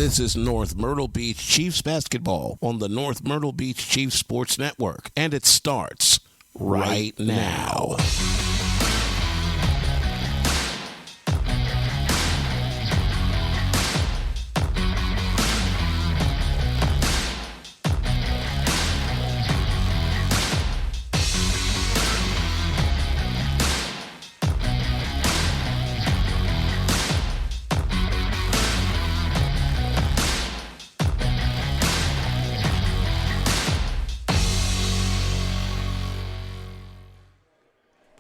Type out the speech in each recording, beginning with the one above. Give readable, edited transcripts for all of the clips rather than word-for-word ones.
This is North Myrtle Beach Chiefs basketball on the North Myrtle Beach Chiefs Sports Network, and it starts right now.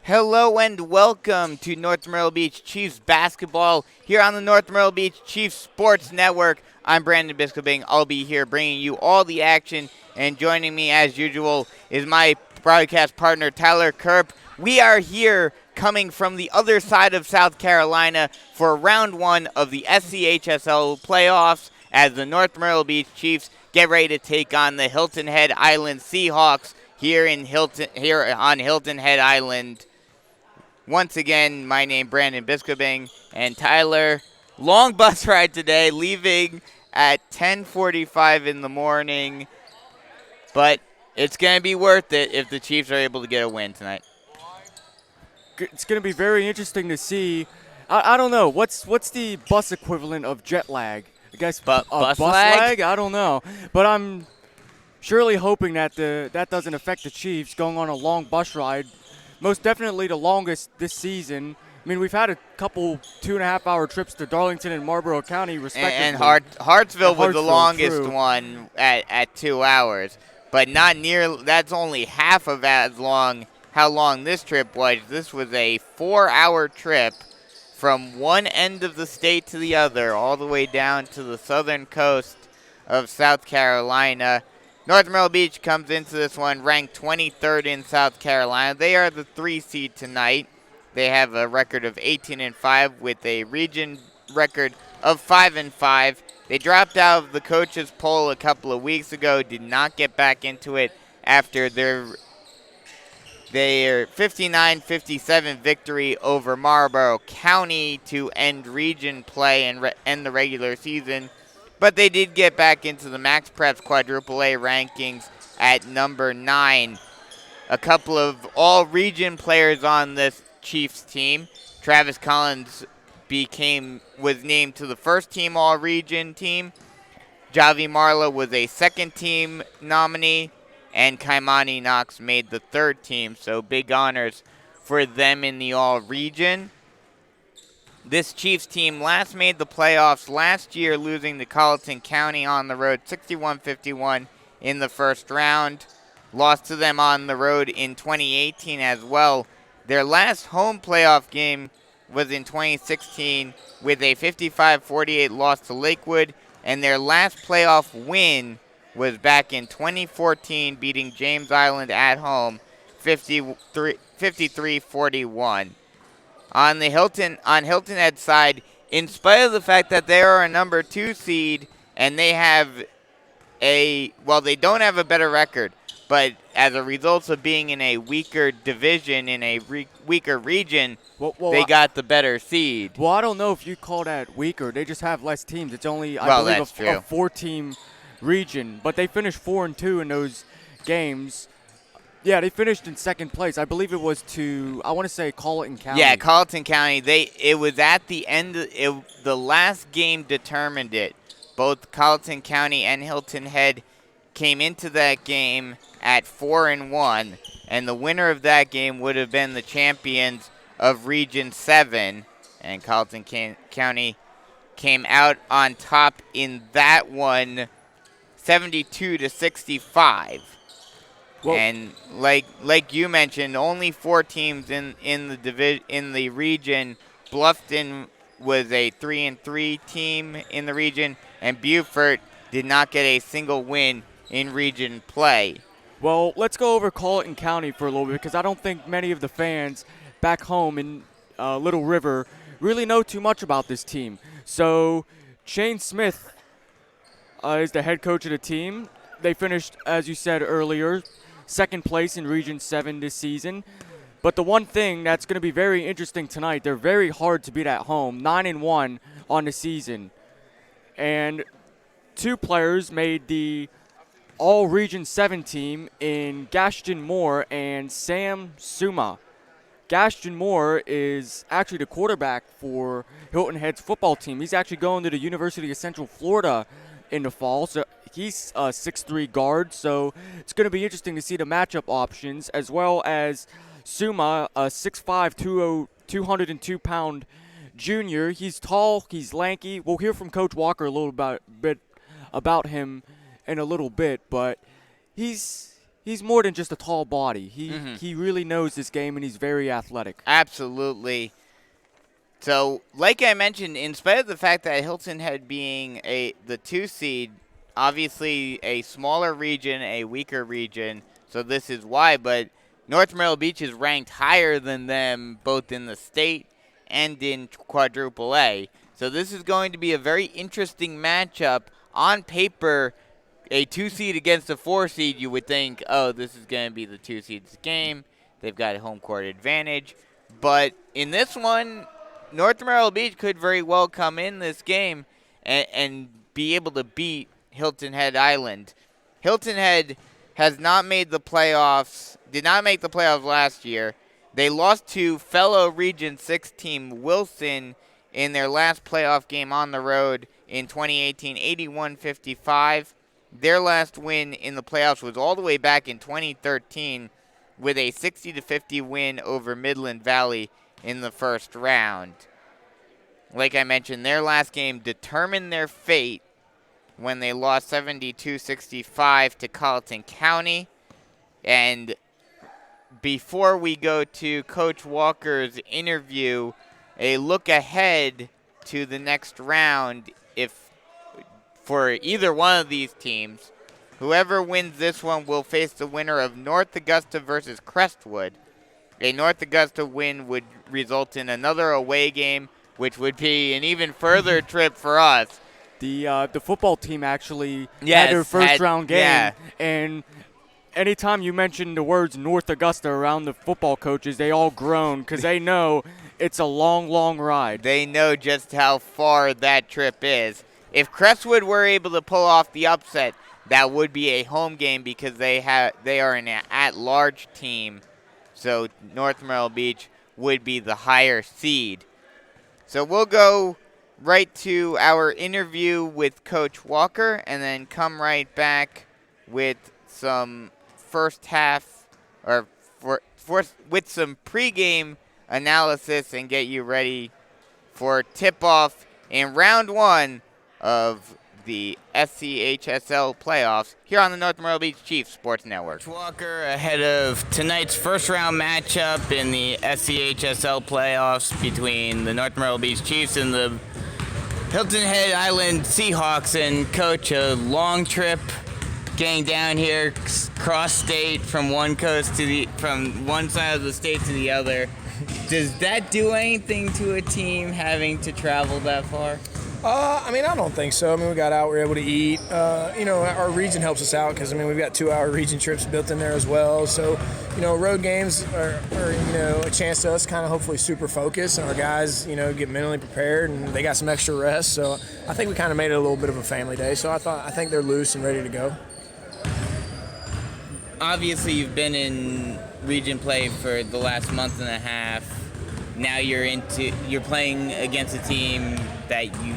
Hello and welcome to North Myrtle Beach Chiefs basketball here on the North Myrtle Beach Chiefs Sports Network. I'm Brandon Biscobing. I'll be here bringing you all the action, and joining me as usual is my broadcast partner Tyler Kerp. We are here coming from the other side of South Carolina for round one of the SCHSL playoffs as the North Myrtle Beach Chiefs get ready to take on the Hilton Head Island Seahawks here on Hilton Head Island. Once again, my name is Brandon Biscobing, and Tyler, long bus ride today, leaving at 10:45 in the morning, but it's going to be worth it if the Chiefs are able to get a win tonight. It's going to be very interesting to see. I don't know. What's the bus equivalent of jet lag? I guess bus lag? I don't know. But I'm surely hoping that that doesn't affect the Chiefs going on a long bus ride. Most definitely the longest this season. I mean, we've had a couple 2.5-hour trips to Darlington and Marlborough County, respectively. And Hartsville was the longest one at 2 hours. But not near. That's only half of how long this trip was. This was a 4-hour trip from one end of the state to the other, all the way down to the southern coast of South Carolina. North Myrtle Beach comes into this one ranked 23rd in South Carolina. They are the 3 seed tonight. They have a record of 18-5 with a region record of 5-5. They dropped out of the coaches poll a couple of weeks ago, did not get back into it after their 59-57 victory over Marlborough County to end region play and end the regular season. But they did get back into the Max Preps Quadruple A rankings at number 9. A couple of all-region players on this Chiefs team. Travis Collins was named to the first-team all-region team. Javi Marla was a second-team nominee. And Kaimani Knox made the third team. So big honors for them in the all-region. This Chiefs team last made the playoffs last year, losing to Colleton County on the road 61-51 in the first round. Lost to them on the road in 2018 as well. Their last home playoff game was in 2016 with a 55-48 loss to Lakewood. And their last playoff win was back in 2014, beating James Island at home 53-41. On Hilton Head's side, in spite of the fact that they are a number 2 seed and they don't have a better record, but as a result of being in a weaker division, in a weaker region, they got the better seed. Well, I don't know if you call that weaker. They just have less teams. It's only, I believe, a 4-team region. But they finished 4-2 in those games. Yeah, they finished in second place. I believe it was to, I want to say, Colleton County. Yeah, Colleton County. It was at the end. The last game determined it. Both Colleton County and Hilton Head came into that game at 4-1, and the winner of that game would have been the champions of Region 7. And Colleton County came out on top in that one, 72-65. Well, and like you mentioned, only 4 teams in the region. Bluffton was a 3-3 team in the region, and Beaufort did not get a single win in region play. Well, let's go over Colleton County for a little bit because I don't think many of the fans back home in Little River really know too much about this team. So Shane Smith is the head coach of the team. They finished, as you said earlier, second place in Region 7 this season. But the one thing that's going to be very interesting tonight, they're very hard to beat at home, 9-1 on the season. And two players made the All-Region 7 team in Gaston Moore and Sam Suma. Gaston Moore is actually the quarterback for Hilton Head's football team. He's actually going to the University of Central Florida in the fall, so he's a 6'3" guard, so it's going to be interesting to see the matchup options, as well as Suma, a 6'5", 202-pound junior. He's tall, he's lanky. We'll hear from Coach Walker a little bit about him in a little bit, but he's more than just a tall body. He really knows this game, and he's very athletic. Absolutely. So, like I mentioned, in spite of the fact that Hilton Head being the 2 seed, obviously a smaller region, a weaker region, so this is why, but North Myrtle Beach is ranked higher than them both in the state and in quadruple A. So this is going to be a very interesting matchup. On paper, a 2 seed against a 4 seed, you would think, oh, this is going to be the 2 seed's game. They've got a home court advantage. But in this one, North Myrtle Beach could very well come in this game and be able to beat Hilton Head Island. Hilton Head has not made the playoffs, did not make the playoffs last year. They lost to fellow Region 6 team Wilson in their last playoff game on the road in 2018, 81-55. Their last win in the playoffs was all the way back in 2013 with a 60-50 win over Midland Valley in the first round. Like I mentioned, their last game determined their fate when they lost 72-65 to Colleton County. And before we go to Coach Walker's interview, a look ahead to the next round, if for either one of these teams, whoever wins this one will face the winner of North Augusta versus Crestwood. A North Augusta win would result in another away game, which would be an even further trip for us. The football team actually had their first-round game, and anytime you mention the words North Augusta around the football coaches, they all groan because they know it's a long, long ride. They know just how far that trip is. If Crestwood were able to pull off the upset, that would be a home game because they are an at-large team. So North Myrtle Beach would be the higher seed. So we'll go right to our interview with Coach Walker and then come right back with some first half with some pregame analysis and get you ready for tip-off in round 1 of the SCHSL playoffs here on the North Myrtle Beach Chiefs Sports Network. Walker ahead of tonight's first-round matchup in the SCHSL playoffs between the North Myrtle Beach Chiefs and the Hilton Head Island Seahawks. And Coach, a long trip getting down here, cross-state from one side of the state to the other. Does that do anything to a team having to travel that far? I don't think so. we got out, we were able to eat. Our region helps us out because, we've got 2-hour region trips built in there as well. So, road games are a chance to us kind of hopefully super focus and our guys, get mentally prepared and they got some extra rest. So I think we kind of made it a little bit of a family day. So I think they're loose and ready to go. Obviously, you've been in region play for the last month and a half. Now you're playing against a team that you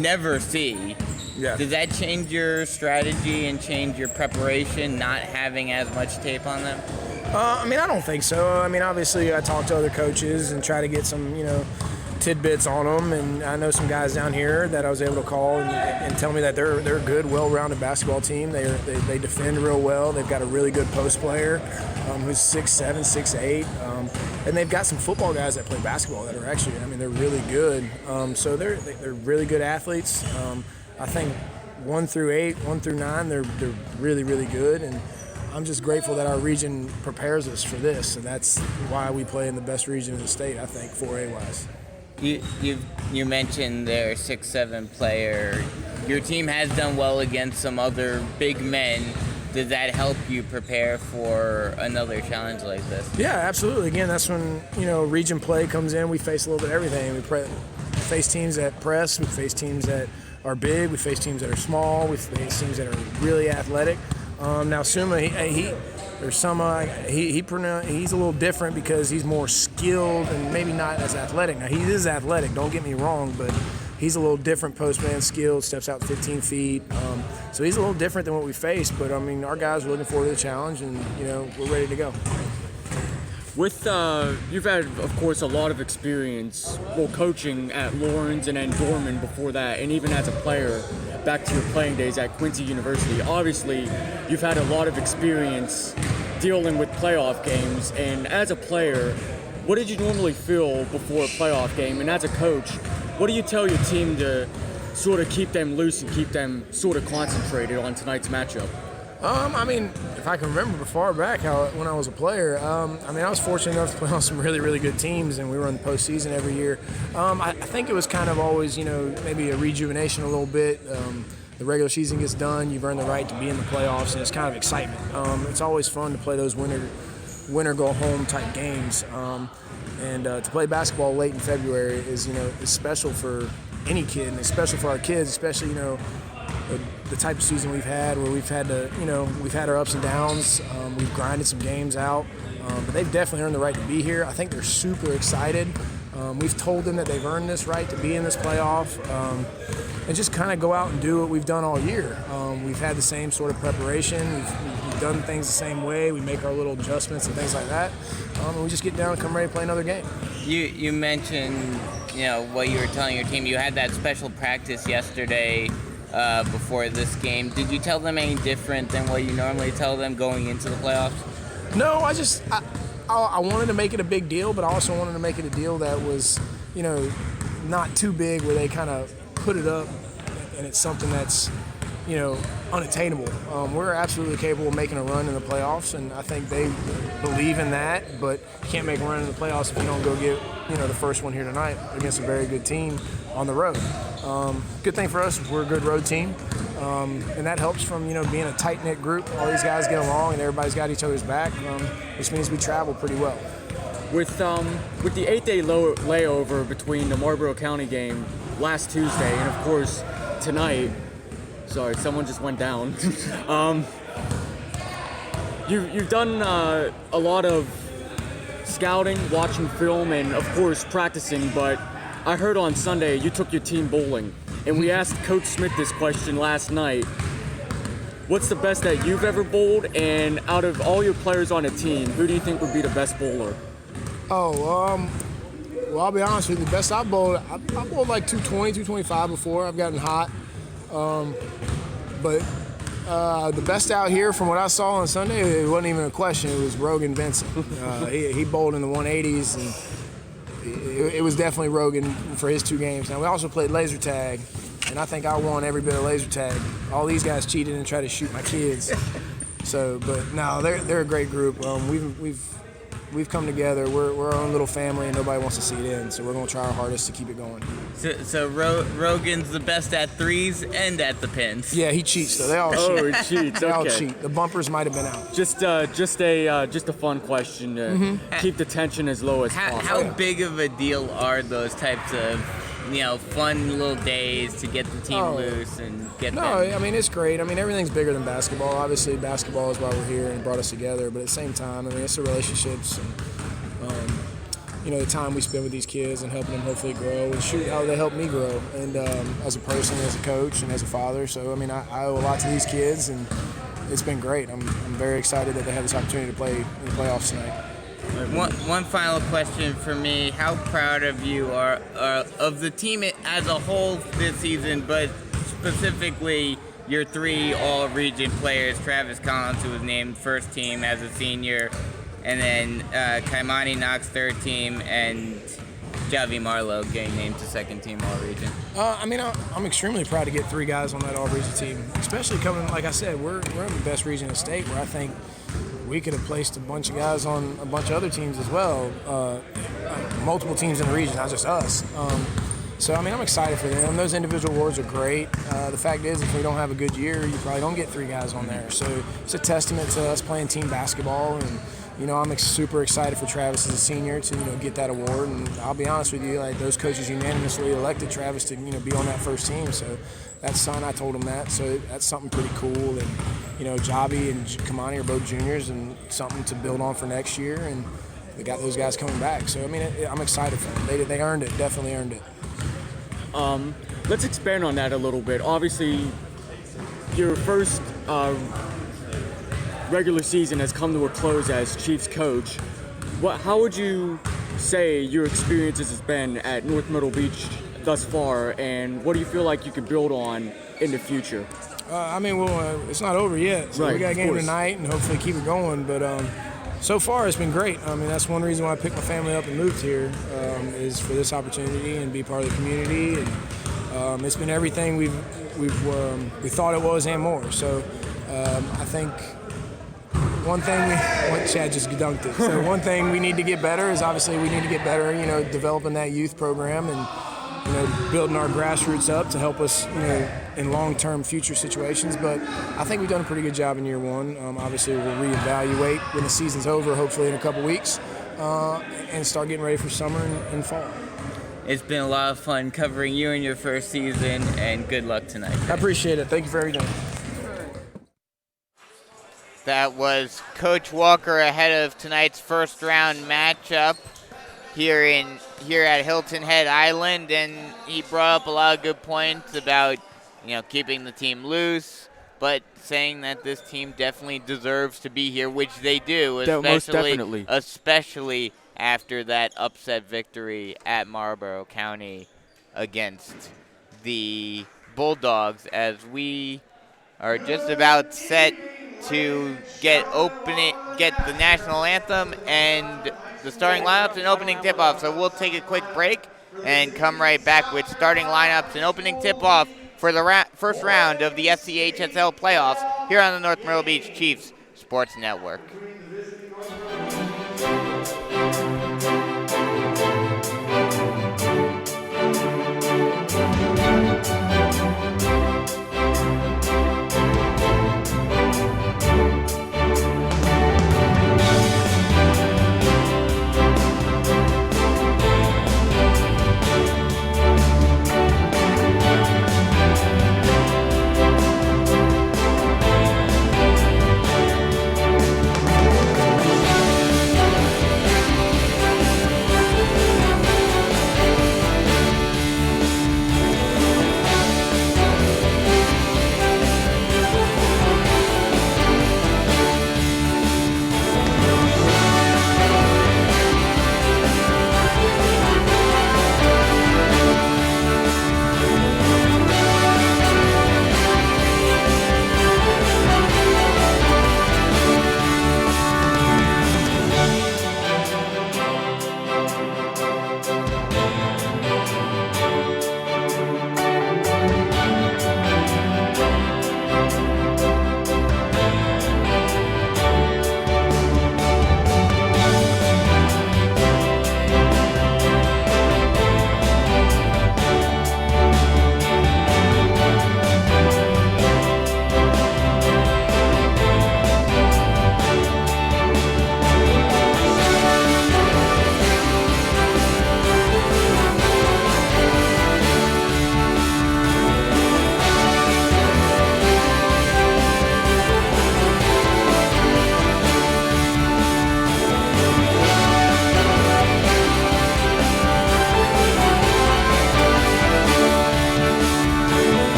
never see. Yeah. Does that change your strategy and change your preparation, not having as much tape on them? I don't think so. Obviously, I talk to other coaches and try to get some, tidbits on them. And I know some guys down here that I was able to call and tell me that they're a good, well-rounded basketball team. They defend real well. They've got a really good post player who's 6'7", 6'8", and they've got some football guys that play basketball that are actually, they're really good. So they're really good athletes. I think 1 through 8, 1 through 9, they're really, really good. And I'm just grateful that our region prepares us for this, and that's why we play in the best region in the state, I think, 4A-wise. You mentioned their 6'7" player. Your team has done well against some other big men. Does that help you prepare for another challenge like this? Yeah, absolutely. Again, that's when region play comes in. We face a little bit of everything. We face teams that press. We face teams that are big. We face teams that are small. We face teams that are really athletic. Now Suma, he's a little different because he's more skilled and maybe not as athletic. Now he is athletic, don't get me wrong, but he's a little different post-man skilled, steps out 15 feet. So he's a little different than what we face, but I mean, our guys are looking forward to the challenge and, we're ready to go. With you've had, of course, a lot of experience, coaching at Lawrence and then Dorman before that, and even as a player, back to your playing days at Quincy University. Obviously, you've had a lot of experience dealing with playoff games, and as a player, what did you normally feel before a playoff game? And as a coach, what do you tell your team to sort of keep them loose and keep them sort of concentrated on tonight's matchup? I mean, if I can remember far back when I was a player, I was fortunate enough to play on some really, really good teams, and we were in the postseason every year. I think it was kind of always, maybe a rejuvenation a little bit. The regular season gets done, you've earned the right to be in the playoffs, and it's kind of excitement. It's always fun to play those winner go home type games, and to play basketball late in February is special for any kid, and it's special for our kids, especially the type of season we've had, where we've had our ups and downs. We've grinded some games out, but they've definitely earned the right to be here. I think they're super excited. We've told them that they've earned this right to be in this playoff, and just kind of go out and do what we've done all year. We've had the same sort of preparation. We've done things the same way. We make our little adjustments and things like that, and we just get down and come ready to play another game. You mentioned what you were telling your team. You had that special practice yesterday before this game. Did you tell them any different than what you normally tell them going into the playoffs? No, I wanted to make it a big deal, but I also wanted to make it a deal that was, not too big where they kind of put it up and it's something that's, unattainable. We're absolutely capable of making a run in the playoffs, and I think they believe in that, but you can't make a run in the playoffs if you don't go get, the first one here tonight against a very good team on the road. Good thing for us, we're a good road team, and that helps from, being a tight-knit group. All these guys get along and everybody's got each other's back, which means we travel pretty well. With the 8-day layover between the Marlboro County game last Tuesday and, of course, tonight, sorry, someone just went down. You've done a lot of scouting, watching film, and, of course, practicing, but I heard on Sunday you took your team bowling, and we asked Coach Smith this question last night. What's the best that you've ever bowled, and out of all your players on a team, who do you think would be the best bowler? Well, I'll be honest with you. The best I bowled like 220, 225 before. I've gotten hot. But the best out here from what I saw on Sunday, it wasn't even a question. It was Rogan Vincent. He bowled in the 180s, and it was definitely Rogan for his 2 games. Now, we also played laser tag, and I think I won every bit of laser tag. All these guys cheated and tried to shoot my kids. But no, they're a great group. We've come together. We're our own little family, and nobody wants to see it end. So we're going to try our hardest to keep it going. So Rogan's the best at threes and at the pins. Yeah, he cheats though. They all cheat. Oh, he cheats. They all Okay. cheat. The bumpers might have been out. Just a fun question to keep the tension as low as possible. How big of a deal are those types of fun little days to get the team loose and get them? I mean, it's great. I mean, everything's bigger than basketball. Obviously, basketball is why we're here and brought us together. But at the same time, I mean, it's the relationships and, the time we spend with these kids and helping them hopefully grow and shoot how they help me grow and as a person, as a coach, and as a father. So, I mean, I owe a lot to these kids, and it's been great. I'm very excited that they have this opportunity to play in the playoffs tonight. One final question for me. How proud of you are of the team as a whole this season, but specifically your 3 all-region players, Travis Collins, who was named first team as a senior, and then Kaimani Knox third team, and Javi Marlowe getting named to second team all-region. I'm extremely proud to get 3 guys on that all-region team, especially coming, like I said, we're in the best region of the state, where I think we could have placed a bunch of guys on a bunch of other teams as well, multiple teams in the region, not just us. So, I mean, I'm excited for them. Those individual awards are great. The fact is, if we don't have a good year, you probably don't get 3 guys on there. So it's a testament to us playing team basketball and I'm super excited for Travis as a senior to get that award. And I'll be honest with you, like those coaches unanimously elected Travis to be on that first team. So that's something, I told him that. So that's something pretty cool. And Javi and Kamani are both juniors, and something to build on for next year. And they got those guys coming back. So I'm excited for them. They earned it. Definitely earned it. Let's expand on that a little bit. Obviously, your first regular season has come to a close as Chiefs coach. How would you say your experiences has been at North Myrtle Beach thus far, and what do you feel like you could build on in the future? It's not over yet. So right, we got a game course. tonight, and hopefully keep it going. But so far, it's been great. That's one reason why I picked my family up and moved here, is for this opportunity and be part of the community. And it's been everything we thought it was and more. So I think one thing Chad just dunked it. So one thing we need to get better is obviously we need to get better, developing that youth program and building our grassroots up to help us, in long-term future situations. But I think we've done a pretty good job in year one. Obviously, we'll reevaluate when the season's over, hopefully in a couple weeks, and start getting ready for summer and fall. It's been a lot of fun covering you in your first season, and good luck tonight. I appreciate it. Thank you for everything. That was Coach Walker ahead of tonight's first-round matchup here at Hilton Head Island, and he brought up a lot of good points about keeping the team loose, but saying that this team definitely deserves to be here, which they do, Most definitely. especially after that upset victory at Marlboro County against the Bulldogs, as we are just about set to get the national anthem and the starting lineups and opening tip-off. So we'll take a quick break and come right back with starting lineups and opening tip-off for the first round of the SCHSL playoffs here on the North Myrtle Beach Chiefs Sports Network.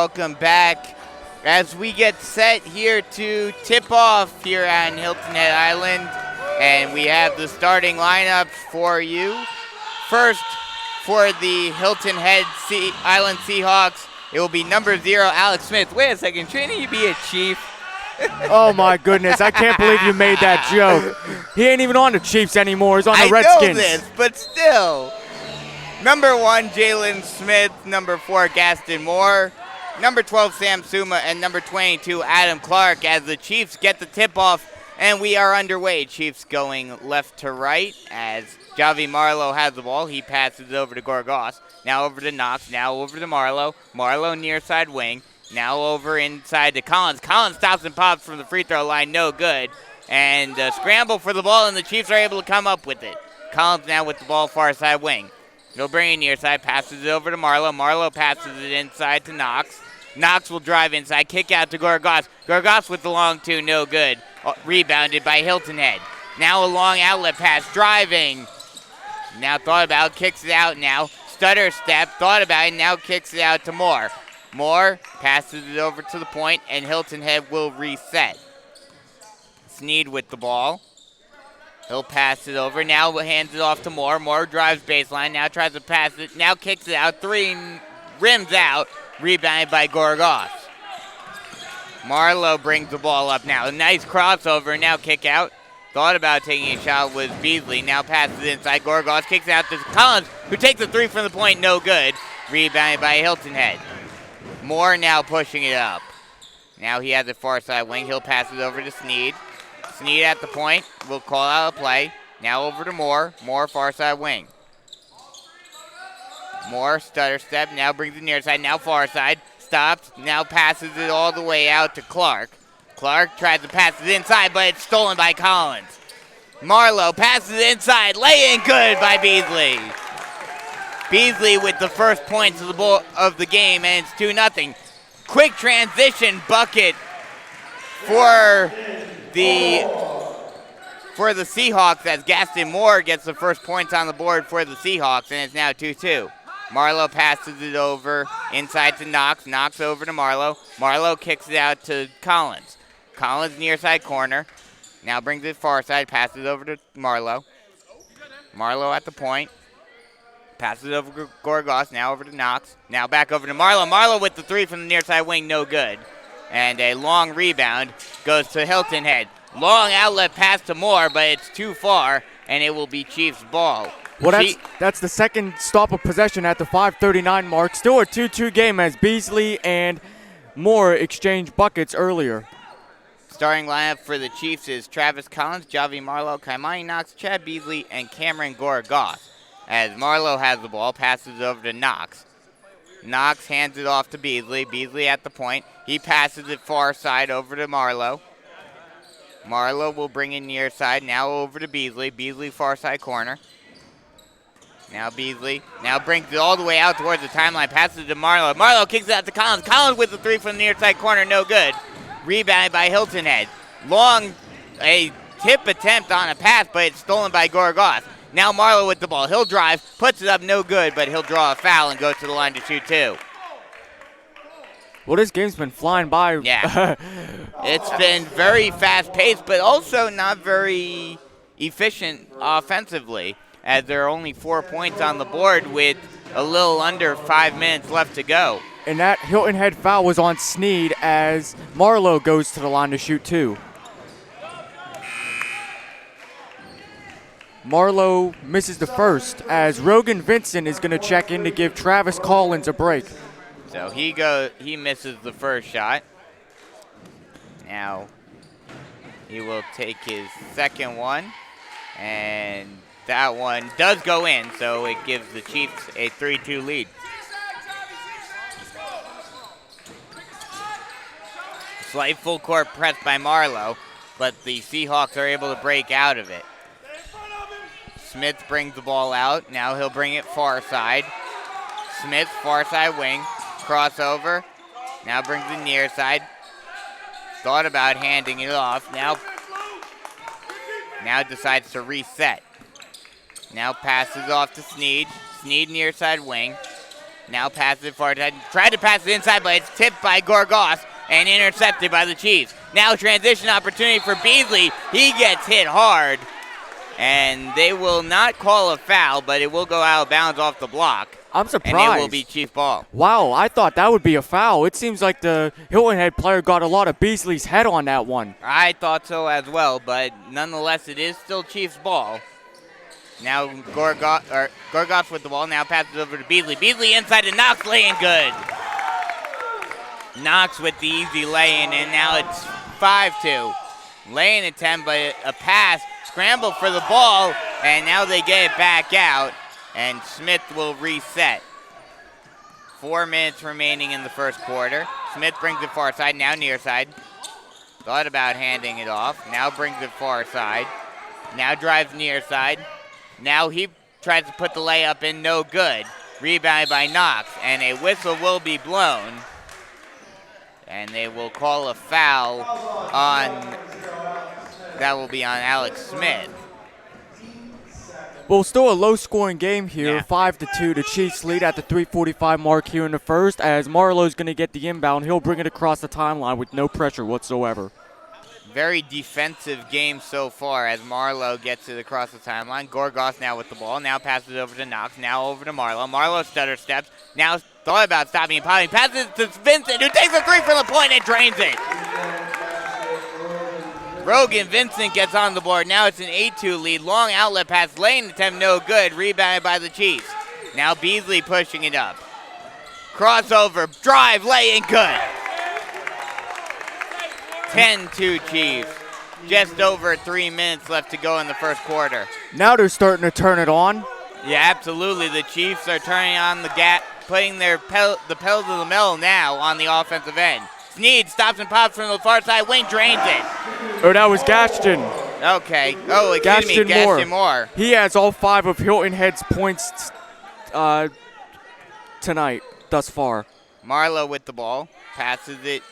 welcome back as we get set here to tip off here on Hilton Head Island. And we have the starting lineups for you. First, for the Hilton Head Island Seahawks, it will be number 0, Alex Smith. Wait a second, shouldn't he be a Chief? Oh, my goodness. I can't believe you made that joke. He ain't even on the Chiefs anymore. He's on the Redskins. I know this, but still. Number 1, Jalen Smith. Number 4, Gaston Moore. Number 12, Sam Suma. And number 22, Adam Clark, as the Chiefs get the tip-off. And we are underway. Chiefs going left to right as Javi Marlowe has the ball. He passes it over to Gorgas. Now over to Knox. Now over to Marlowe. Marlowe near side wing. Now over inside to Collins. Collins stops and pops from the free throw line. No good. And a scramble for the ball, and the Chiefs are able to come up with it. Collins now with the ball far side wing. He'll bring it near side. Passes it over to Marlowe. Marlowe passes it inside to Knox. Knox will drive inside. Kick out to Gorgas. Gorgas with the long two. No good. Rebounded by Hilton Head. Now a long outlet pass, driving. Now thought about, kicks it out now. Stutter step, thought about it, now kicks it out to Moore. Moore passes it over to the point, and Hilton Head will reset. Sneed with the ball. He'll pass it over, now hands it off to Moore. Moore drives baseline, now tries to pass it, now kicks it out. 3 rims out, rebounded by Gorgas. Marlowe brings the ball up now. A nice crossover, now kick out. Thought about taking a shot was Beasley. Now passes inside. Gorgas kicks out to Collins, who takes a 3 from the point. No good. Rebounded by Hilton Head. Moore now pushing it up. Now he has the far side wing. He'll pass it over to Sneed. Sneed at the point. Will call out a play. Now over to Moore. Moore far side wing. Moore stutter step. Now brings it near side. Now far side. Stops, now passes it all the way out to Clark. Clark tries to pass it inside, but it's stolen by Collins. Marlowe passes it inside, lay-in good by Beasley. Beasley with the first points of the game, and it's 2-0. Quick transition bucket for the Seahawks as Gaston Moore gets the first points on the board for the Seahawks, and it's now 2-2. Marlowe passes it over inside to Knox. Knox over to Marlowe. Marlowe kicks it out to Collins. Collins near side corner. Now brings it far side. Passes it over to Marlowe. Marlowe at the point. Passes it over to Gorgas. Now over to Knox. Now back over to Marlowe. Marlowe with the 3 from the near side wing. No good. And a long rebound goes to Hilton Head. Long outlet pass to Moore, but it's too far, and it will be Chiefs ball. Well, that's the second stop of possession at the 5:39 mark. Still a 2-2 game as Beasley and Moore exchanged buckets earlier. Starting lineup for the Chiefs is Travis Collins, Javi Marlowe, Kaimani Knox, Chad Beasley, and Cameron Gorgas. As Marlowe has the ball, passes it over to Knox. Knox hands it off to Beasley. Beasley at the point. He passes it far side over to Marlowe. Marlowe will bring it near side. Now over to Beasley. Beasley far side corner. Now Beasley. Now brings it all the way out towards the timeline. Passes it to Marlowe. Marlowe kicks it out to Collins. Collins with the 3 from the near side corner. No good. Rebounded by Hilton Head. A tip attempt on a pass, but it's stolen by Gorgas. Now Marlowe with the ball. He'll drive. Puts it up. No good, but he'll draw a foul and go to the line to shoot 2. Well, this game's been flying by. Yeah. It's been very fast-paced, but also not very efficient offensively, as there are only 4 points on the board with a little under 5 minutes left to go. And that Hilton Head foul was on Sneed as Marlowe goes to the line to shoot 2. Marlowe misses the first as Rogan Vincent is going to check in to give Travis Collins a break. So he misses the first shot. Now he will take his second one, and that one does go in, so it gives the Chiefs a 3-2 lead. Slight full court press by Marlowe, but the Seahawks are able to break out of it. Smith brings the ball out. Now he'll bring it far side. Smith, far side wing. Crossover. Now brings it near side. Thought about handing it off. Now decides to reset. Now passes off to Sneed. Sneed near side wing. Now passes it far side. Tried to pass it inside, but it's tipped by Gorgas and intercepted by the Chiefs. Now transition opportunity for Beasley. He gets hit hard. And they will not call a foul, but it will go out of bounds off the block. I'm surprised. And it will be Chief ball. Wow, I thought that would be a foul. It seems like the Hilton Head player got a lot of Beasley's head on that one. I thought so as well, but nonetheless, it is still Chiefs ball. Now Gorgas with the ball. Now passes over to Beasley. Beasley inside to Knox, laying good. Knox with the easy lay-in, and now it's 5-2. Lay-in at 10, but a pass. Scramble for the ball, and now they get it back out, and Smith will reset. 4 minutes remaining in the first quarter. Smith brings it far side, now near side. Thought about handing it off, now brings it far side. Now drives near side. Now he tries to put the layup in, no good. Rebounded by Knox, and a whistle will be blown. And they will call a foul on... That will be on Alex Smith. Well, still a low-scoring game here, Yeah. 5-2. The Chiefs lead at the 3:45 mark here in the first. As Marlowe's going to get the inbound, he'll bring it across the timeline with no pressure whatsoever. Very defensive game so far as Marlowe gets it across the timeline. Gorgas now with the ball. Now passes over to Knox. Now over to Marlowe. Marlowe stutter steps. Now thought about stopping and popping. Passes to Vincent, who takes a three from the point and drains it. Rogan Vincent gets on the board. Now it's an 8-2 lead. Long outlet pass. Lane attempt no good. Rebounded by the Chiefs. Now Beasley pushing it up. Crossover. Drive. Lay in good. 10-2 Chiefs. Just over 3 minutes left to go in the first quarter. Now they're starting to turn it on. Yeah, absolutely. The Chiefs are turning on the gap, putting the pedal to the metal now on the offensive end. Sneed stops and pops from the far side wing, drains it. Oh, that was Gaston. Okay. Oh, excuse me, Gaston Moore. He has all 5 of Hilton Head's points tonight, thus far. Marlowe with the ball. Passes it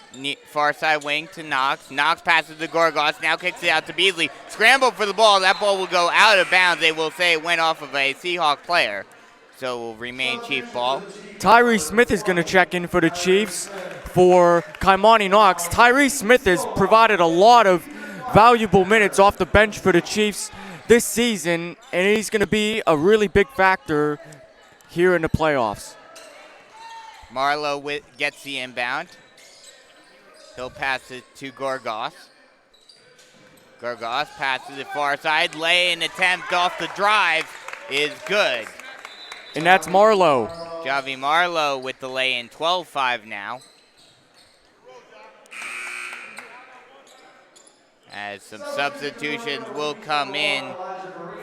far side wing to Knox. Knox passes to Gorgas. Now kicks it out to Beasley. Scramble for the ball. That ball will go out of bounds. They will say it went off of a Seahawk player. So it will remain Chief ball. Tyree Smith is going to check in for the Chiefs for Kaimani Knox. Tyree Smith has provided a lot of valuable minutes off the bench for the Chiefs this season, and he's going to be a really big factor here in the playoffs. Marlowe gets the inbound. He'll pass it to Gorgas. Gorgas passes it far side. Lay-in attempt off the drive is good. And that's Marlowe. Javi Marlowe with the lay-in, 12-5 now. As some substitutions will come in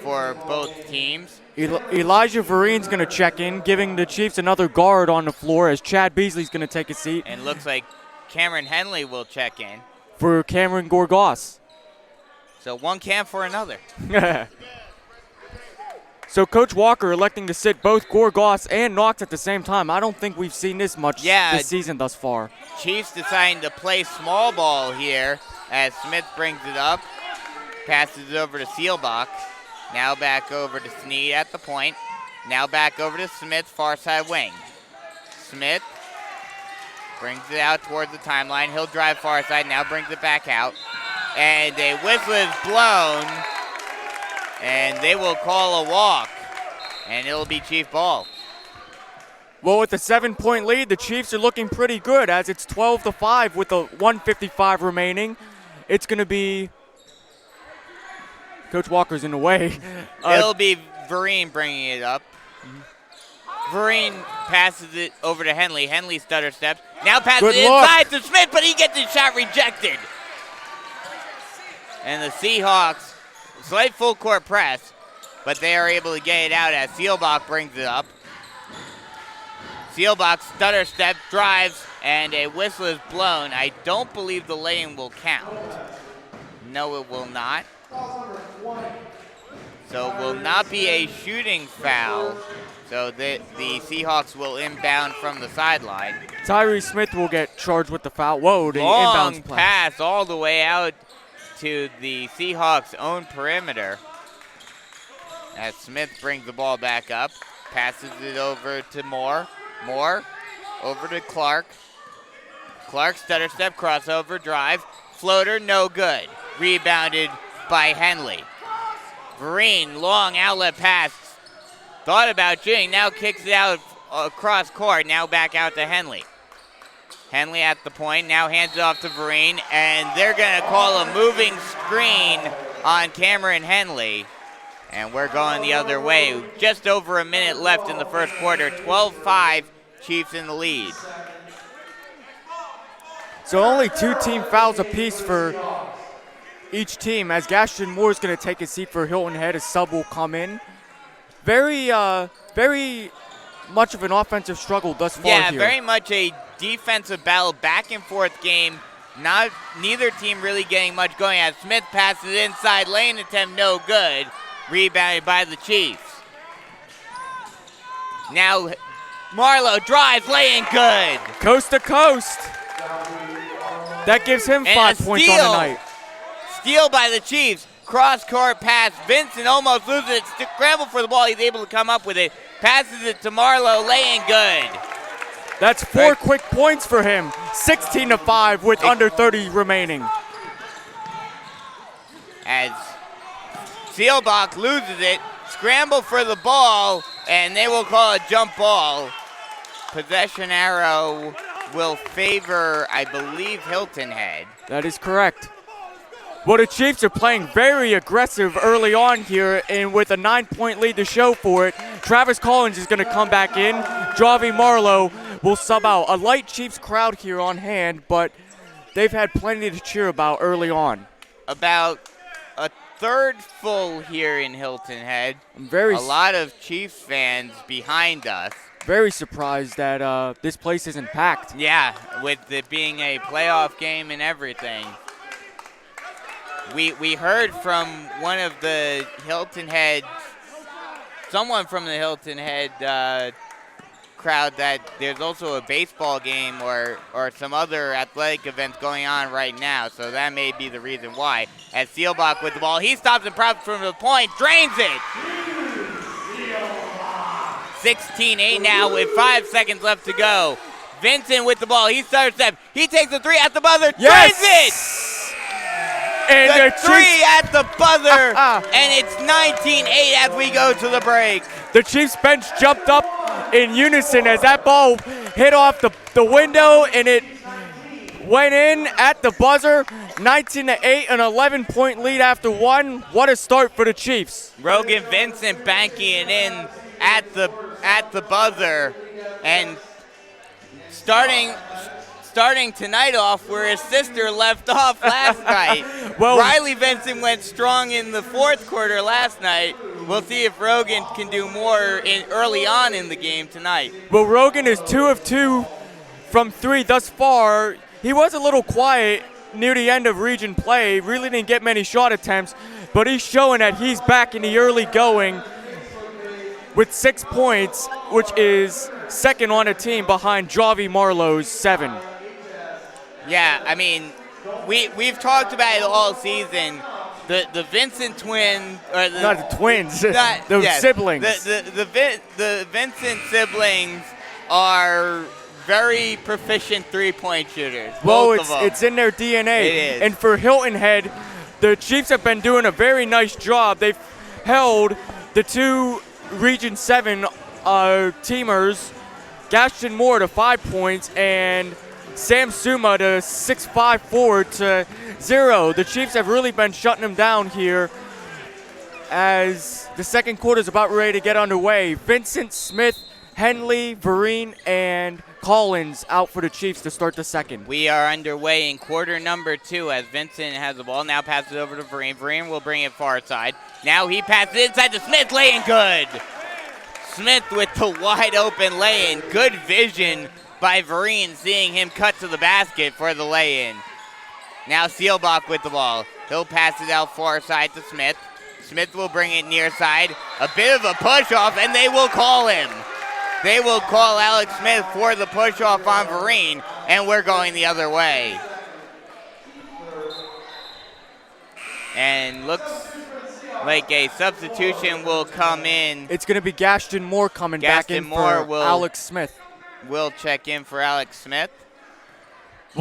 for both teams. Elijah Verine's going to check in, giving the Chiefs another guard on the floor as Chad Beasley's going to take a seat. And looks like Cameron Henley will check in. For Cameron Gorgas. So one Cam for another. So Coach Walker electing to sit both Gorgas and Knox at the same time. I don't think we've seen this much this season thus far. Chiefs deciding to play small ball here as Smith brings it up. Passes it over to Seelbach. Now back over to Sneed at the point. Now back over to Smith, far side wing. Smith brings it out towards the timeline. He'll drive far side, now brings it back out. And a whistle is blown. And they will call a walk. And it'll be Chief ball. Well, with a 7-point lead, the Chiefs are looking pretty good as it's 12-5 with a 1:55 remaining. It's going to be... Coach Walker's in the way. It'll be Vereen bringing it up. Vereen passes it over to Henley. Henley stutter steps. Now passes it inside to Smith, but he gets his shot rejected. And the Seahawks, slight full court press, but they are able to get it out as Seelbach brings it up. Seelbach stutter step, drives, and a whistle is blown. I don't believe the lane will count. No, it will not. So it will not be a shooting foul. So the Seahawks will inbound from the sideline. Tyree Smith will get charged with the foul. Whoa, the Long inbounds pass all the way out to the Seahawks' own perimeter. As Smith brings the ball back up, passes it over to Moore. Moore over to Clark. Clark stutter step crossover drive. Floater no good. Rebounded by Henley. Vereen, long outlet pass. Thought about shooting, now kicks it out across court. Now back out to Henley. Henley at the point, now hands it off to Vereen, and they're going to call a moving screen on Cameron Henley. And we're going the other way. Just over a minute left in the first quarter. 12-5, Chiefs in the lead. So only 2 team fouls apiece for each team, as Gaston Moore is going to take a seat for Hilton Head. A sub will come in. Very much of an offensive struggle thus far Yeah, here. very much a defensive battle, back and forth game. Neither team really getting much going. As Smith passes inside, lane attempt no good. Rebounded by the Chiefs. Now Marlowe drives, laying good. Coast to coast. That gives him And 5 a points on the steal. night. Steal by the Chiefs. Cross-court pass. Vincent almost loses it. Scramble for the ball. He's able to come up with it. Passes it to Marlowe, laying good. That's 4 quick points for him. 16-5 with under 30 remaining. As Seelbach loses it. Scramble for the ball, and they will call a jump ball. Possession arrow will favor, I believe, Hilton Head. That is correct. Well, the Chiefs are playing very aggressive early on here, and with a 9-point lead to show for it, Travis Collins is going to come back in. Javi Marlowe will sub out. A light Chiefs crowd here on hand, but they've had plenty to cheer about early on. About a third full here in Hilton Head. I'm a lot of Chiefs fans behind us. very surprised that this place isn't packed. Yeah, with it being a playoff game and everything. We heard from one of the Hilton Head, someone from the Hilton Head crowd, that there's also a baseball game or some other athletic events going on right now, so that may be the reason why. As Seelbach with the ball, he stops and props from the point, drains it. 16-8 now with 5 seconds left to go. Vincent with the ball, he starts step, he takes the three at the buzzer, drains it. And The three at the buzzer, and it's 19-8 as we go to the break. The Chiefs bench jumped up in unison as that ball hit off the window and it went in at the buzzer. 19-8, an 11-point lead after one. What a start for the Chiefs. Rogan Vincent banking it in at the buzzer, and starting tonight off where his sister left off last night. Well, Riley Vincent went strong in the fourth quarter last night. We'll see if Rogan can do more early on in the game tonight. Well, Rogan is 2 of 2 from 3 thus far. He was a little quiet near the end of region play, really didn't get many shot attempts, but he's showing that he's back in the early going with 6 points, which is second on the team behind Javi Marlowe's 7. Yeah, I mean, we've talked about it all season. The Vincent twins, or Not the twins, not- the yeah, siblings. The Vincent siblings are very proficient three-point shooters. Well, both of them. it's in their DNA. It is. And for Hilton Head, the Chiefs have been doing a very nice job. They've held the 2 Region 7 teamers, Gaston Moore to 5 points and Sam Suma to 6'5" forward to 0. The Chiefs have really been shutting them down here as the second quarter is about ready to get underway. Vincent, Smith, Henley, Vereen, and Collins out for the Chiefs to start the second. We are underway in quarter number 2 as Vincent has the ball. Now passes over to Vereen. Vereen will bring it far side. Now he passes inside to Smith, laying good. Smith with the wide open lay-in. Good vision by Vereen, seeing him cut to the basket for the lay-in. Now Seelbach with the ball. He'll pass it out far side to Smith. Smith will bring it near side. A bit of a push-off, and they will call him. They will call Alex Smith for the push-off on Vereen, and we're going the other way. And looks like a substitution will come in. It's going to be Gaston Moore coming back in Gaston Moore for will- Alex Smith. will check in for Alex Smith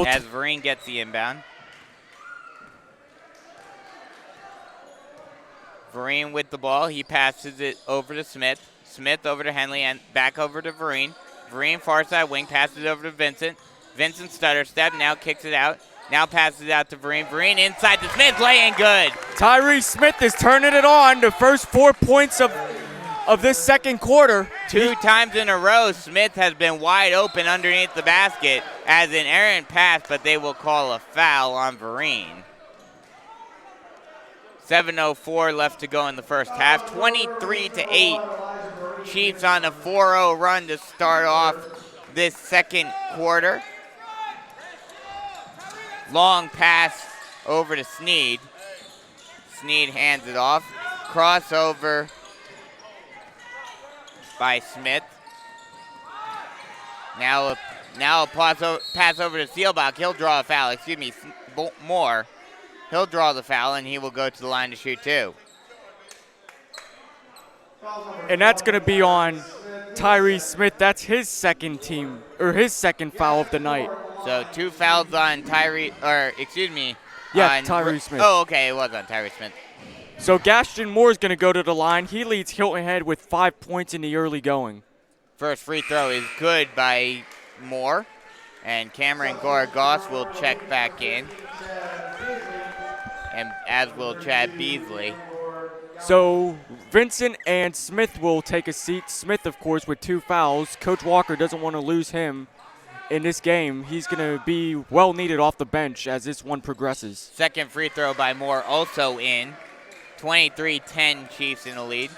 as Vereen gets the inbound. Vereen with the ball. He passes it over to Smith. Smith over to Henley and back over to Vereen. Vereen far side wing, passes it over to Vincent. Vincent stutter step, now kicks it out. Now passes it out to Vereen. Vereen inside to Smith, laying good. Tyrese Smith is turning it on. The first 4 points of this second quarter. 2 times in a row, Smith has been wide open underneath the basket as an errant pass, but they will call a foul on Vereen. 7:04 left to go in the first half. 23-8. Chiefs on a 4-0 run to start off this second quarter. Long pass over to Sneed. Sneed hands it off. Crossover by Smith. Now a pass over to Seelbach. He'll draw a foul. Moore. He'll draw the foul, and he will go to the line to shoot 2. And that's going to be on Tyrese Smith. That's his second foul of the night. So 2 fouls on Tyrese Smith. Oh, okay, it was on Tyrese Smith. So Gaston Moore is going to go to the line. He leads Hilton Head with 5 points in the early going. First free throw is good by Moore, and Cameron Gorgos will check back in, and as will Chad Beasley. So Vincent and Smith will take a seat. Smith, of course, with 2 fouls. Coach Walker doesn't want to lose him in this game. He's going to be well needed off the bench as this one progresses. Second free throw by Moore also in. 23-10 Chiefs in the lead.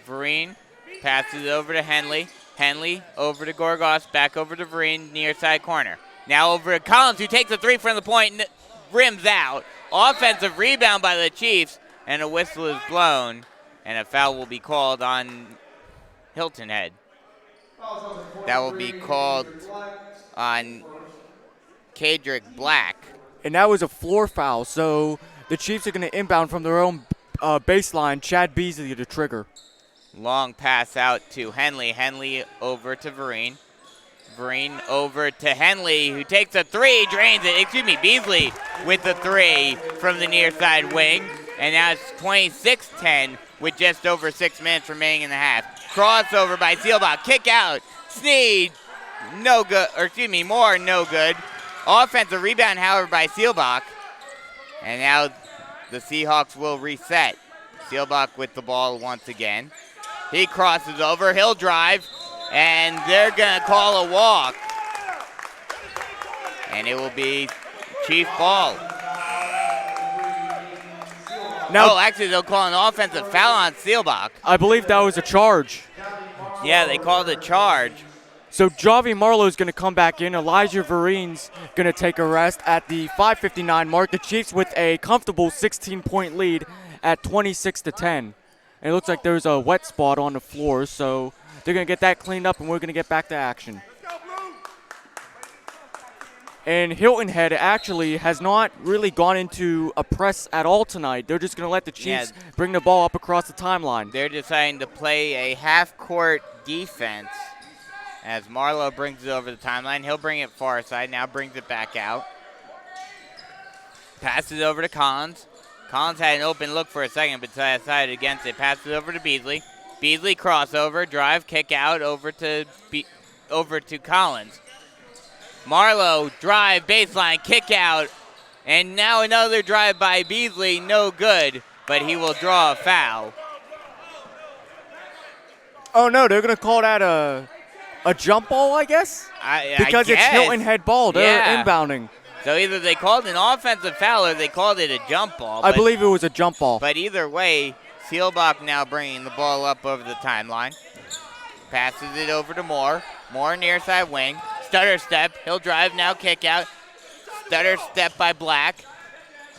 Vereen passes it over to Henley. Henley over to Gorgos, back over to Vereen, near side corner. Now over to Collins, who takes a 3 from the point, rims out. Offensive rebound by the Chiefs, and a whistle is blown, and a foul will be called on Hilton Head. That will be called on Kadrick Black. And that was a floor foul, so the Chiefs are going to inbound from their own baseline. Chad Beasley to trigger. Long pass out to Henley. Henley over to Vereen. Vereen over to Henley, who takes a 3, drains it. Beasley with the 3 from the near side wing. And now it's 26-10 with just over 6 minutes remaining in the half. Crossover by Seelbach. Kick out. Sneed, no good. Moore, no good. Offensive rebound, however, by Seelbach. And now the Seahawks will reset. Seelbach with the ball once again. He crosses over. He'll drive. And they're going to call a walk. And it will be Chief ball. Now, actually, they'll call an offensive foul on Seelbach. I believe that was a charge. Yeah, they called a charge. So Javi Marlowe is going to come back in. Elijah Vereen's going to take a rest at the 5:59 mark. The Chiefs with a comfortable 16-point lead at 26-10. And it looks like there's a wet spot on the floor, so they're going to get that cleaned up, and we're going to get back to action. And Hilton Head actually has not really gone into a press at all tonight. They're just going to let the Chiefs bring the ball up across the timeline. They're deciding to play a half-court defense as Marlowe brings it over the timeline. He'll bring it far side, now brings it back out. Passes over to Collins. Collins had an open look for a second, but decided against it. Passes over to Beasley. Beasley crossover, drive, kick out over to Collins. Marlowe, drive, baseline, kick out, and now another drive by Beasley, no good, but he will draw a foul. Oh no, they're going to call that a jump ball, I guess? Because it's Hilton Head ball. They're inbounding. So either they called an offensive foul or they called it a jump ball. I believe it was a jump ball. But either way, Seelbach now bringing the ball up over the timeline. Passes it over to Moore. Moore near side wing. Stutter step. He'll drive, now kick out. Stutter step by Black.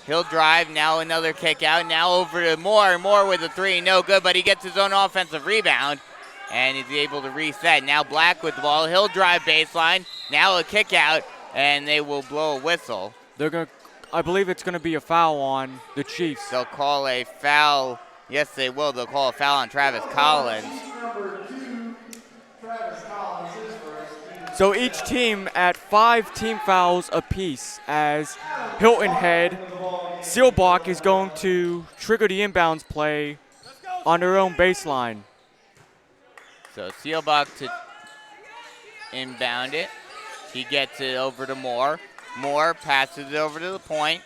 He'll drive, now another kick out. Now over to Moore. Moore with a 3, no good, but he gets his own offensive rebound. And he's able to reset. Now Black with the ball. He'll drive baseline. Now a kick out, and they will blow a whistle. I believe it's going to be a foul on the Chiefs. They'll call a foul Yes, they will. They'll call a foul on Travis Collins. So each team at 5 team fouls apiece as Hilton Head, Seelbach is going to trigger the inbounds play on their own baseline. So Seelbach to inbound it. He gets it over to Moore. Moore passes it over to the point.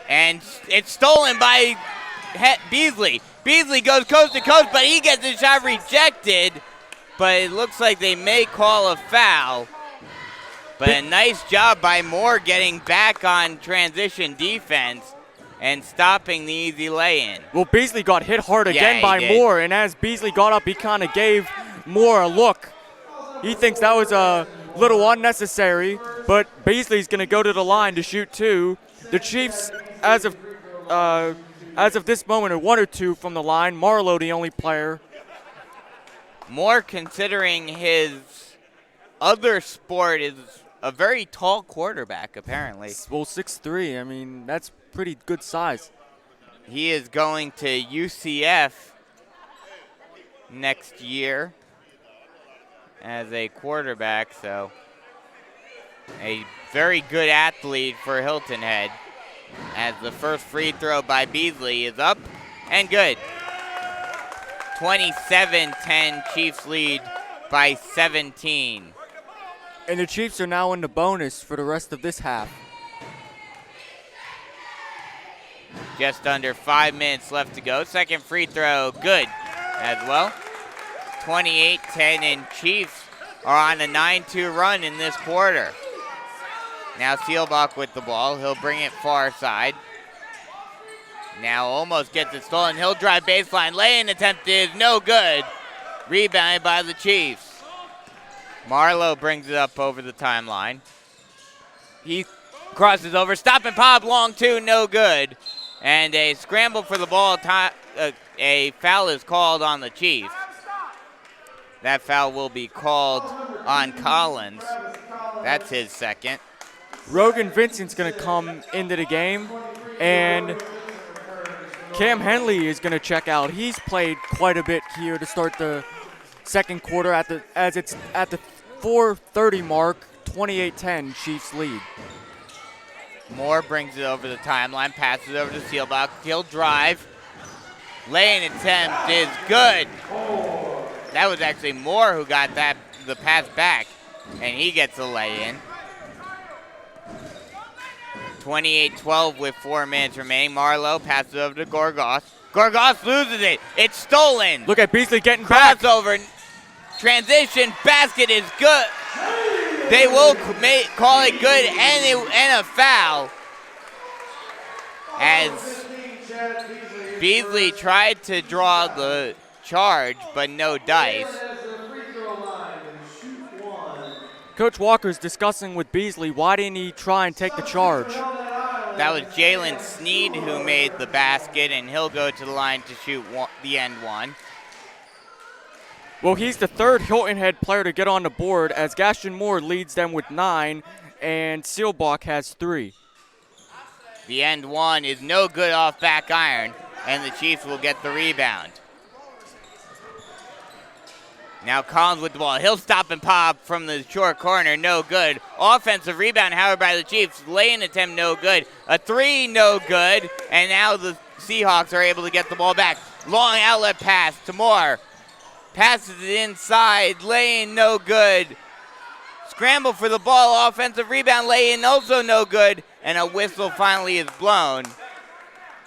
And it's stolen by Beasley. Beasley goes coast to coast, but he gets his shot rejected. But it looks like they may call a foul. But a nice job by Moore getting back on transition defense and stopping the easy lay-in. Well, Beasley got hit hard again by did. Moore, and as Beasley got up, he kind of gave Moore a look. He thinks that was a little unnecessary, but Beasley's going to go to the line to shoot 2. The Chiefs, as of this moment, are 1 or 2 from the line. Marlowe, the only player. Moore, considering his other sport, is a very tall quarterback, apparently. Well, 6'3", I mean, that's pretty good size. He is going to UCF next year as a quarterback, so a very good athlete for Hilton Head. As the first free throw by Beasley is up and good. 27-10, Chiefs lead by 17. And the Chiefs are now in the bonus for the rest of this half. Just under 5 minutes left to go. Second free throw, good as well. 28-10, and Chiefs are on a 9-2 run in this quarter. Now Seelbach with the ball. He'll bring it far side. Now almost gets it stolen. He'll drive baseline. Lay-in attempt is no good. Rebounded by the Chiefs. Marlowe brings it up over the timeline. He crosses over. Stop and pop. Long 2, no good. And a scramble for the ball. A foul is called on the Chiefs. That foul will be called on Collins. That's his second. Rogan Vincent's going to come into the game, and Cam Henley is going to check out. He's played quite a bit here to start the second quarter as it's at the 4:30 mark, 28-10, Chiefs lead. Moore brings it over the timeline, passes it over to Seelbach. He'll drive. Lay-in attempt is good. That was actually Moore who got the pass back, and he gets the lay-in. 28-12 with 4 minutes remaining. Marlowe passes it over to Gorgas. Gorgas loses it. It's stolen. Look at Beasley getting back. Crossover. Transition. Basket is good. They will call it good and a foul. As Beasley tried to draw the charge, but no dice. Coach Walker's discussing with Beasley, why didn't he try and take the charge? That was Jalen Sneed who made the basket, and he'll go to the line to shoot the end one. Well, he's the third Hilton Head player to get on the board as Gaston Moore leads them with 9 and Seelbach has 3. The end one is no good off back iron, and the Chiefs will get the rebound. Now Collins with the ball. He'll stop and pop from the short corner. No good. Offensive rebound, however, by the Chiefs. Lay-in attempt, no good. A 3, no good. And now the Seahawks are able to get the ball back. Long outlet pass to Moore. Passes it inside. Lay-in, no good. Scramble for the ball. Offensive rebound. Lay-in, also no good. And a whistle finally is blown.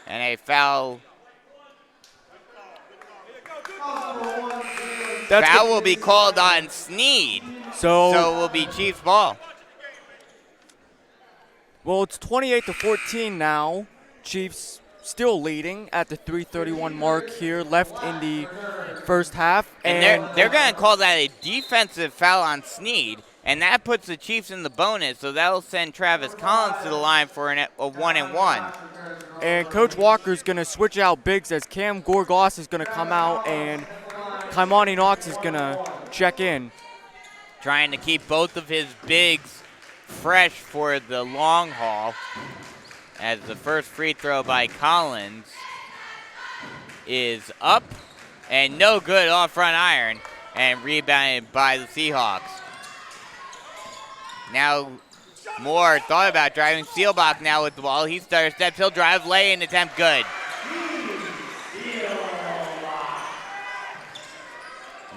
And a foul. Foul will be called on Sneed. So it will be Chiefs ball. Well, it's 28-14 now. Chiefs still leading at the 3:31 mark here, left in the first half. And they're going to call that a defensive foul on Sneed, and that puts the Chiefs in the bonus, so that'll send Travis Collins to the line for a 1-and-1. And Coach Walker's going to switch out bigs as Cam Gorgas is going to come out and Kaimani Knox is going to check in. Trying to keep both of his bigs fresh for the long haul, as the first free throw by Collins is up and no good off front iron and rebounded by the Seahawks. Now Moore thought about driving. Seelbach now with the ball. He starts steps. He'll drive, lay in attempt, good.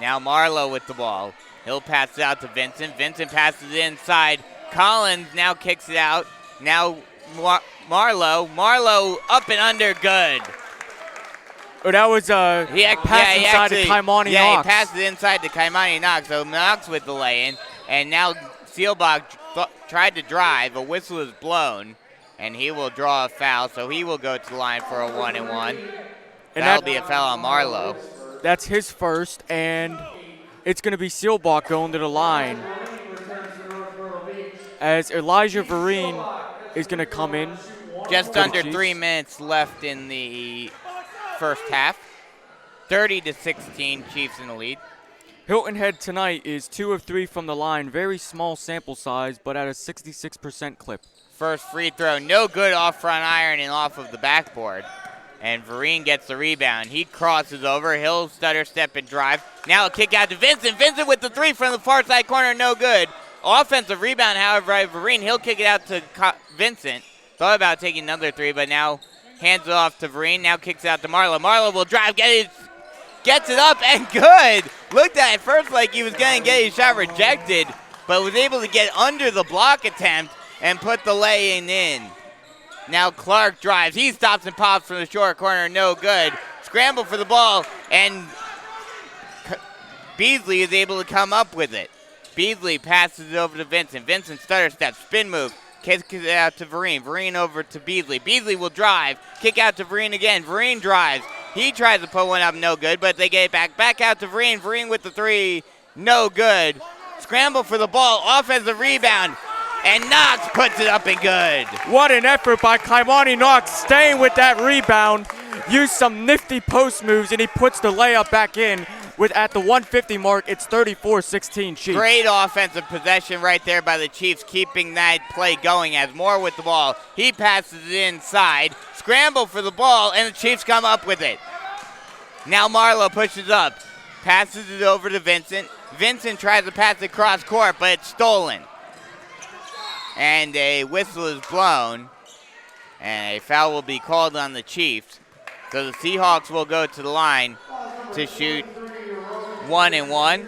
Now Marlowe with the ball. He'll pass it out to Vincent. Vincent passes it inside. Collins now kicks it out. Now Marlowe. Marlowe up and under, good. Oh, that was a pass inside to Kaimani Knox. Yeah, he passed it inside to Kaimani Knox. So Knox with the lay-in. And now Seelbach tried to drive. A whistle is blown. And he will draw a foul. So he will go to the line for a 1-and-1. That'll be a foul on Marlowe. That's his first. And it's going to be Seelbach going to the line. As Elijah Vereen is going to come in. Just under 3 minutes left in the first half. 30-16, Chiefs in the lead. Hilton Head tonight is 2 of 3 from the line. Very small sample size, but at a 66% clip. First free throw, no good off front iron and off of the backboard. And Vereen gets the rebound. He crosses over. He'll stutter, step, and drive. Now a kick out to Vincent. Vincent with the three from the far side corner, no good. Offensive rebound, however, by Vereen. He'll kick it out to Vincent. Thought about taking another three, but now hands it off to Vereen. Now kicks it out to Marlowe. Marlowe will drive, gets it up, and good. Looked at it first like he was going to get his shot rejected, but was able to get under the block attempt and put the lay-in in. Now Clark drives. He stops and pops from the short corner, no good. Scramble for the ball, and Beasley is able to come up with it. Beasley passes it over to Vincent. Vincent stutter step, spin move. Kicks it out to Vereen. Vereen over to Beasley. Beasley will drive. Kick out to Vereen again. Vereen drives. He tries to put one up, no good, but they get it back. Back out to Vereen. Vereen with the three, no good. Scramble for the ball. Offensive rebound. And Knox puts it up and good. What an effort by Kaimani Knox, staying with that rebound. Used some nifty post moves, and he puts the layup back in. At the 150 mark, it's 34-16 Chiefs. Great offensive possession right there by the Chiefs, keeping that play going as Moore with the ball. He passes it inside, scramble for the ball, and the Chiefs come up with it. Now Marlowe pushes up, passes it over to Vincent. Vincent tries to pass it cross court, but it's stolen. And a whistle is blown, and a foul will be called on the Chiefs. So the Seahawks will go to the line to shoot 1-and-1.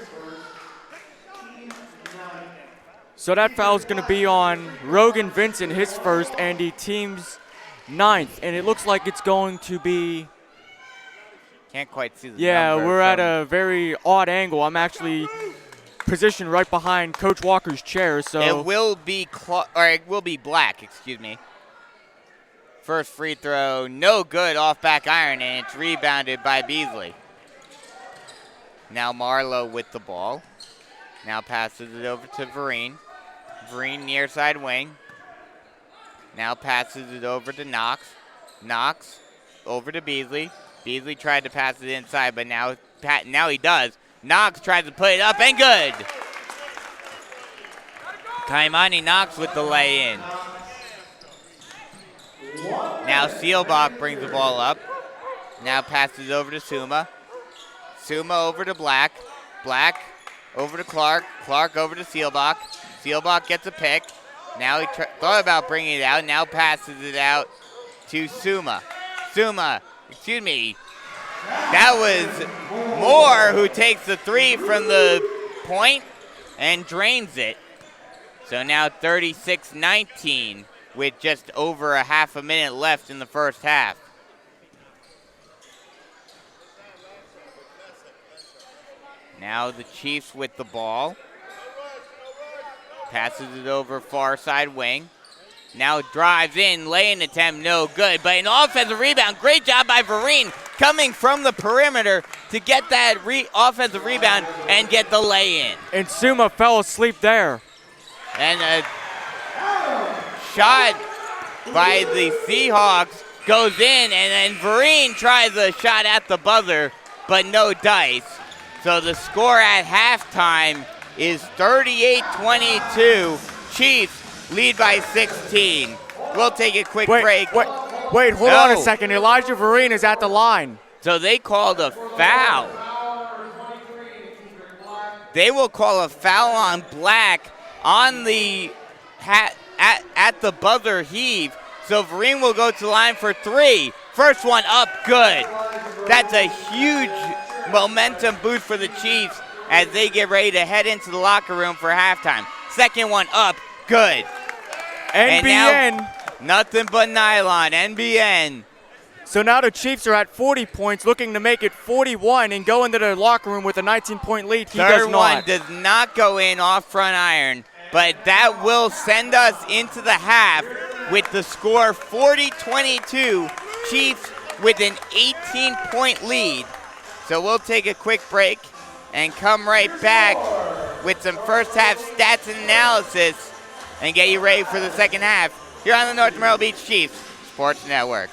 So that foul is going to be on Rogan Vincent, his first, and the team's 9th. And it looks like it's going to be... Can't quite see the Yeah, number we're at a very odd angle. I'm actually positioned right behind Coach Walker's chair. So it will be black, excuse me. First free throw, no good off back iron, and it's rebounded by Beasley. Now Marlowe with the ball. Now passes it over to Vereen. Vereen near side wing. Now passes it over to Knox. Knox over to Beasley. Beasley tried to pass it inside, but now he does. Knox tries to put it up, and good. Kaimani Knox with the lay-in. Now Seelbach brings the ball up. Now passes over to Suma. Suma over to Black. Black over to Clark. Clark over to Seelbach. Seelbach gets a pick. Now he thought about bringing it out. Now passes it out to Suma. Suma, excuse me. That was Moore who takes the three from the point and drains it. So now 36-19 with just over a half a minute left in the first half. Now the Chiefs with the ball. Passes it over far side wing. Now drives in, lay-in attempt, no good. But an offensive rebound, great job by Vereen coming from the perimeter to get that offensive rebound and get the lay-in. And Suma fell asleep there. And a shot by the Seahawks goes in, and then Vereen tries a shot at the buzzer, but no dice. So the score at halftime is 38-22. Chiefs lead by 16. We'll take a quick break. Wait, hold on a second. Elijah Vereen is at the line. So they called a foul. They will call a foul on Black on the at the buzzer heave. So Vereen will go to the line for 3. First one up, good. That's a huge momentum boost for the Chiefs as they get ready to head into the locker room for halftime. Second one up, good. NBN. And now, nothing but nylon, NBN. So now the Chiefs are at 40 points, looking to make it 41 and go into their locker room with a 19-point lead. He does Third not. one does not go in off front iron, but that will send us into the half with the score 40-22. Chiefs with an 18-point lead. So we'll take a quick break and come right back with some first half stats and analysis and get you ready for the second half here on the North Myrtle Beach Chiefs Sports Network.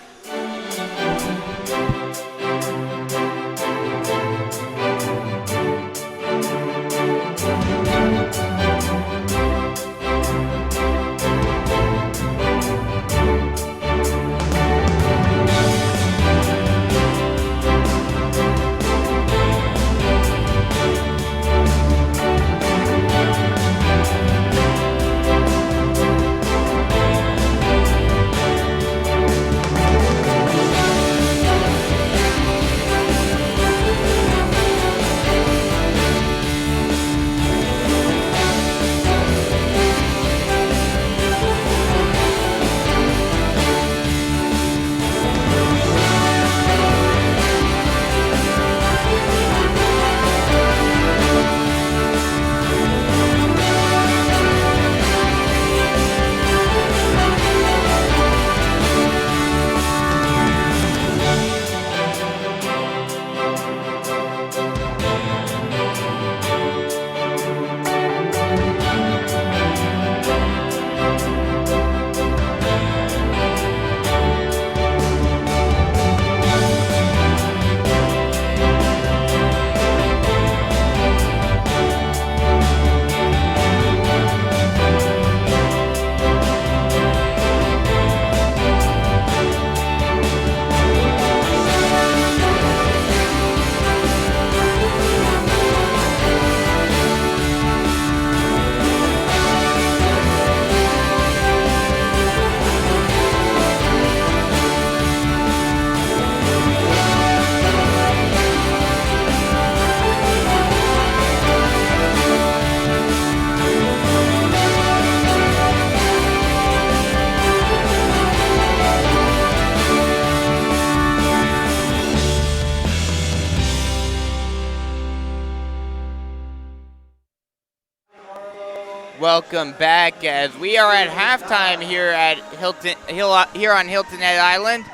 Welcome back as we are at halftime here at Hilton here on Hilton Head Island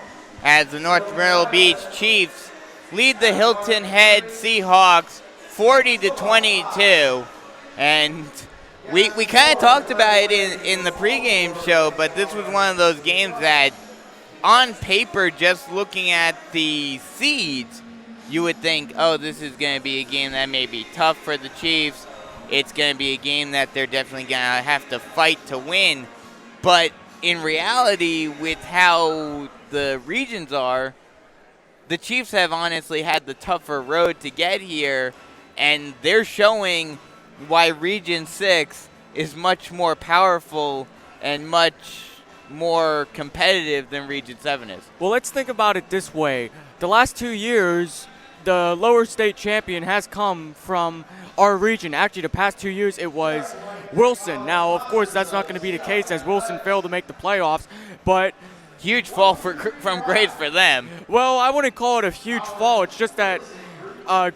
as the North Myrtle Beach Chiefs lead the Hilton Head Seahawks 40-22. And we kind of talked about it in the pregame show, but this was one of those games that on paper, just looking at the seeds, you would think, oh, this is going to be a game that may be tough for the Chiefs. It's going to be a game that they're definitely going to have to fight to win. But in reality, with how the regions are, the Chiefs have honestly had the tougher road to get here, and they're showing why Region 6 is much more powerful and much more competitive than Region 7 is. Well, let's think about it this way. The last 2 years, the lower state champion has come from our region. Actually, the past 2 years, it was Wilson. Now, of course, that's not going to be the case as Wilson failed to make the playoffs, but huge fall from grades for them. Well, I wouldn't call it a huge fall. It's just that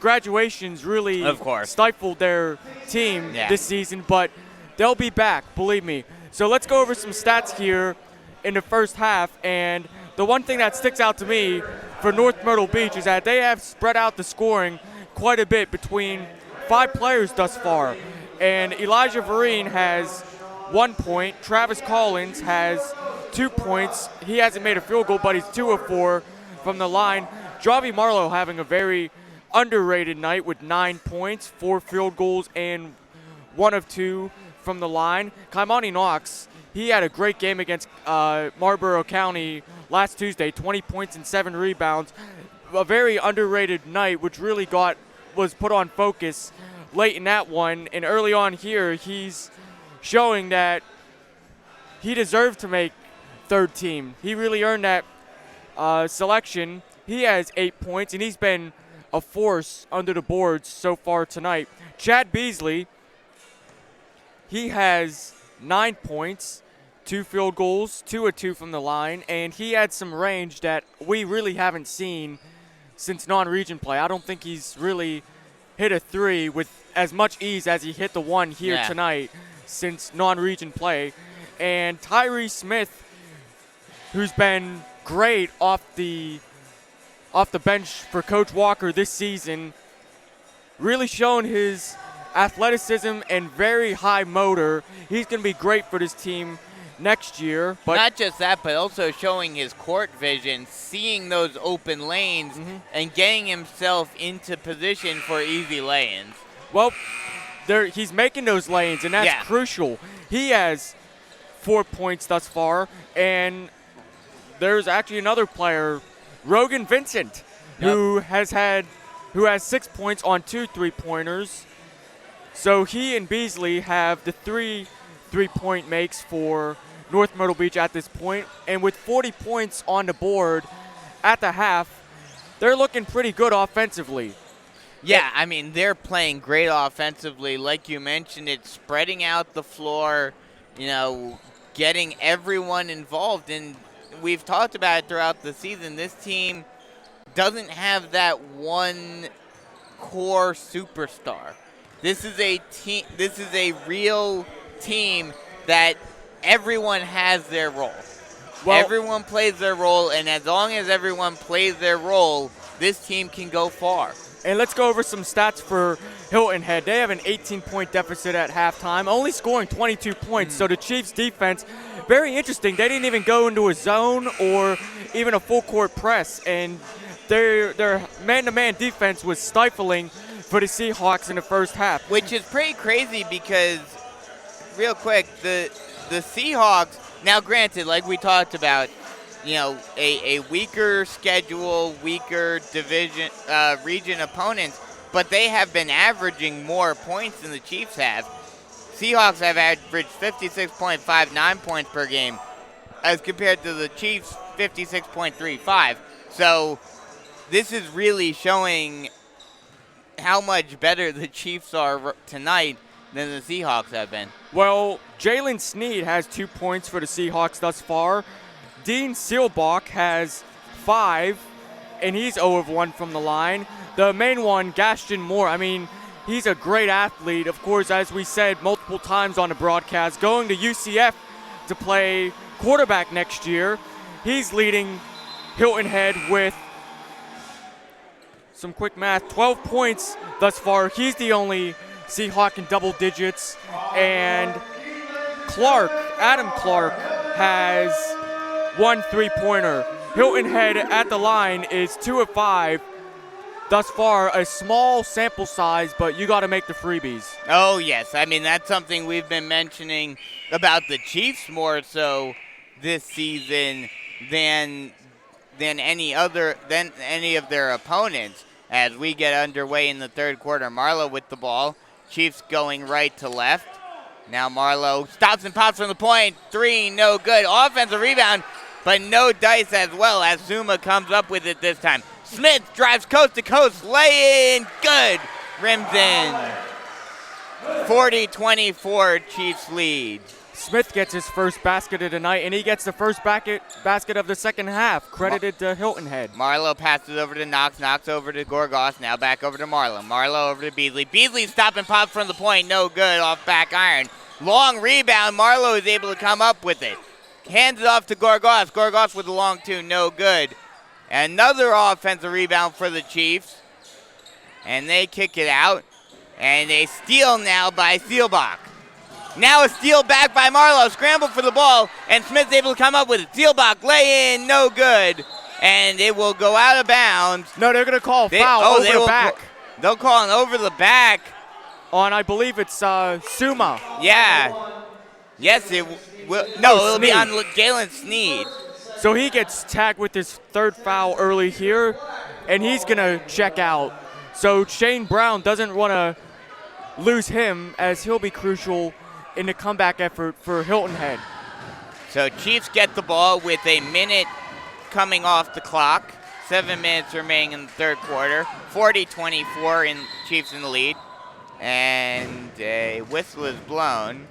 graduations really stifled their team this season, but they'll be back, believe me. So let's go over some stats here in the first half, and the one thing that sticks out to me for North Myrtle Beach is that they have spread out the scoring quite a bit between 5 players thus far. And Elijah Vereen has 1 point. Travis Collins has 2 points. He hasn't made a field goal, but he's 2 of 4 from the line. Javi Marlowe having a very underrated night with 9 points, 4 field goals, and 1 of 2 from the line. Kaimani Knox, he had a great game against Marlborough County last Tuesday, 20 points and 7 rebounds. a very underrated night, which really was put on focus late in that one. And early on here, he's showing that he deserved to make third team. He really earned that selection. He has 8 points, and he's been a force under the boards so far tonight. Chad Beasley, he has 9 points, 2 field goals, 2 of 2 from the line, and he had some range that we really haven't seen since non-region play. I don't think he's really hit a 3 with as much ease as he hit the 1 here tonight since non-region play. And Tyree Smith, who's been great off the bench for Coach Walker this season, really shown his athleticism and very high motor. He's going to be great for this team next year. But not just that, but also showing his court vision, seeing those open lanes, and getting himself into position for easy lanes. Well, he's making those lanes, and that's crucial. He has 4 points thus far, and there's actually another player, Rogan Vincent, who has 6 points on 2 3-pointers. So he and Beasley have the 3 3-point makes for North Myrtle Beach at this point. And with 40 points on the board at the half, they're looking pretty good offensively. Yeah, I mean, they're playing great offensively. Like you mentioned, it's spreading out the floor, getting everyone involved. And we've talked about it throughout the season. This team doesn't have that one core superstar. This is a team. This is a real team that everyone has their role. Well, everyone plays their role, and as long as everyone plays their role, this team can go far. And let's go over some stats for Hilton Head. They have an 18-point deficit at halftime, only scoring 22 points. So the Chiefs' defense, very interesting. They didn't even go into a zone or even a full-court press, and their man-to-man defense was stifling for the Seahawks in the first half. Which is pretty crazy because, real quick, the Seahawks, now granted, like we talked about, a weaker schedule, weaker division, region opponents, but they have been averaging more points than the Chiefs have. Seahawks have averaged 56.59 points per game as compared to the Chiefs' 56.35. So this is really showing how much better the Chiefs are tonight than the Seahawks have been. Well, Jalen Sneed has 2 points for the Seahawks thus far. Dean Seelbach has 5, and he's 0 of 1 from the line. The main one, Gaston Moore, he's a great athlete. Of course, as we said multiple times on the broadcast, going to UCF to play quarterback next year. He's leading Hilton Head with some quick math, 12 points thus far. He's the only Seahawk in double digits. And Adam Clark, has 1 3-pointer. Hilton Head at the line is 2 of 5 thus far. A small sample size, but you got to make the freebies. Oh, yes. That's something we've been mentioning about the Chiefs more so this season than any of their opponents. As we get underway in the third quarter, Marlowe with the ball. Chiefs going right to left. Now Marlowe stops and pops from the point. 3, no good. Offensive rebound, but no dice as well as Zuma comes up with it this time. Smith drives coast to coast. Lay in, good. Rims in. 40-24, Chiefs lead. Smith gets his first basket of the night, and he gets the first basket of the second half, credited to Hilton Head. Marlowe passes over to Knox. Knox over to Gorgos. Now back over to Marlowe. Marlowe over to Beasley. Beasley stop and pop from the point. No good off back iron. Long rebound. Marlowe is able to come up with it. Hands it off to Gorgos. Gorgos with the long 2. No good. Another offensive rebound for the Chiefs. And they kick it out. And they steal now by Seelbach. Now a steal back by Marlowe. Scramble for the ball, and Smith's able to come up with it. Seelbach lay in, no good. And it will go out of bounds. No, they're going to call foul over the back. They'll call an over the back. On, I believe it's Suma. Yeah. Yes, it will. No, it'll be on Jalen Sneed. So he gets tagged with his third foul early here. and he's going to check out. So Shane Brown doesn't want to lose him, as he'll be crucial in the comeback effort for Hilton Head. So Chiefs get the ball with a minute coming off the clock. 7 minutes remaining in the third quarter. 40-24 in Chiefs in the lead. And a whistle is blown.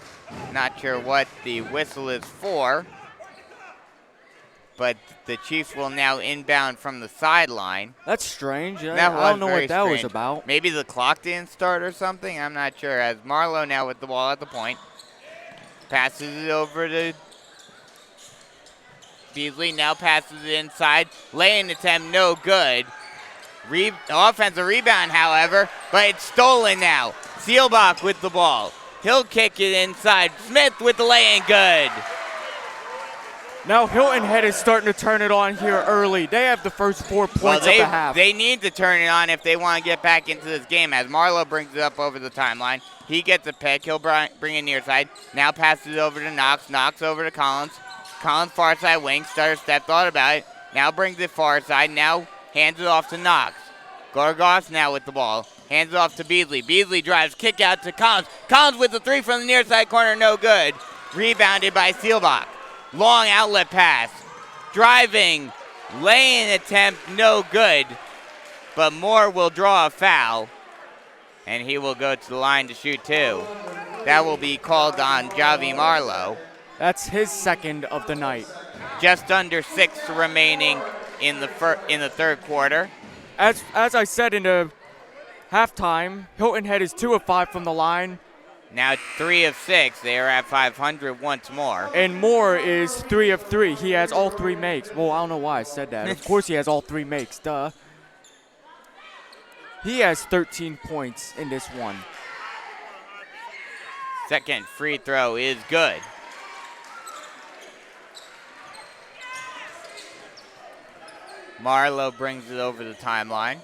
Not sure what the whistle is for. But the Chiefs will now inbound from the sideline. That's strange. I That don't know was what that very was strange. about. Maybe the clock didn't start or something. I'm not sure. As Marlowe now with the ball at the point. Passes it over to Beasley. Now passes it inside. Lay-in attempt, no good. Offensive rebound, however, but it's stolen now. Seelbach with the ball. He'll kick it inside. Smith with the lay-in, good. Now Hilton Head is starting to turn it on here early. They have the first 4 points at the half. They need to turn it on if they want to get back into this game. As Marlowe brings it up over the timeline, he gets a pick. He'll bring it near side. Now passes it over to Knox. Knox over to Collins. Collins far side wing. Stutter step, thought about it. Now brings it far side. Now hands it off to Knox. Gorgos now with the ball. Hands it off to Beasley. Beasley drives, kick out to Collins. Collins with the three from the near side corner, no good. Rebounded by Seelbach. Long outlet pass. Driving, lay-in attempt, no good. But Moore will draw a foul. And he will go to the line to shoot two. That will be called on Javi Marlowe. That's his second of the night. Just under 6 remaining in the third quarter. As I said in the halftime, Hilton Head is 2 of 5 from the line. Now 3 of 6. They are at 500 once more. And Moore is 3 of 3. He has all 3 makes. Well, I don't know why I said that. Of course he has all 3 makes, duh. He has 13 points in this one. Second free throw is good. Marlowe brings it over the timeline.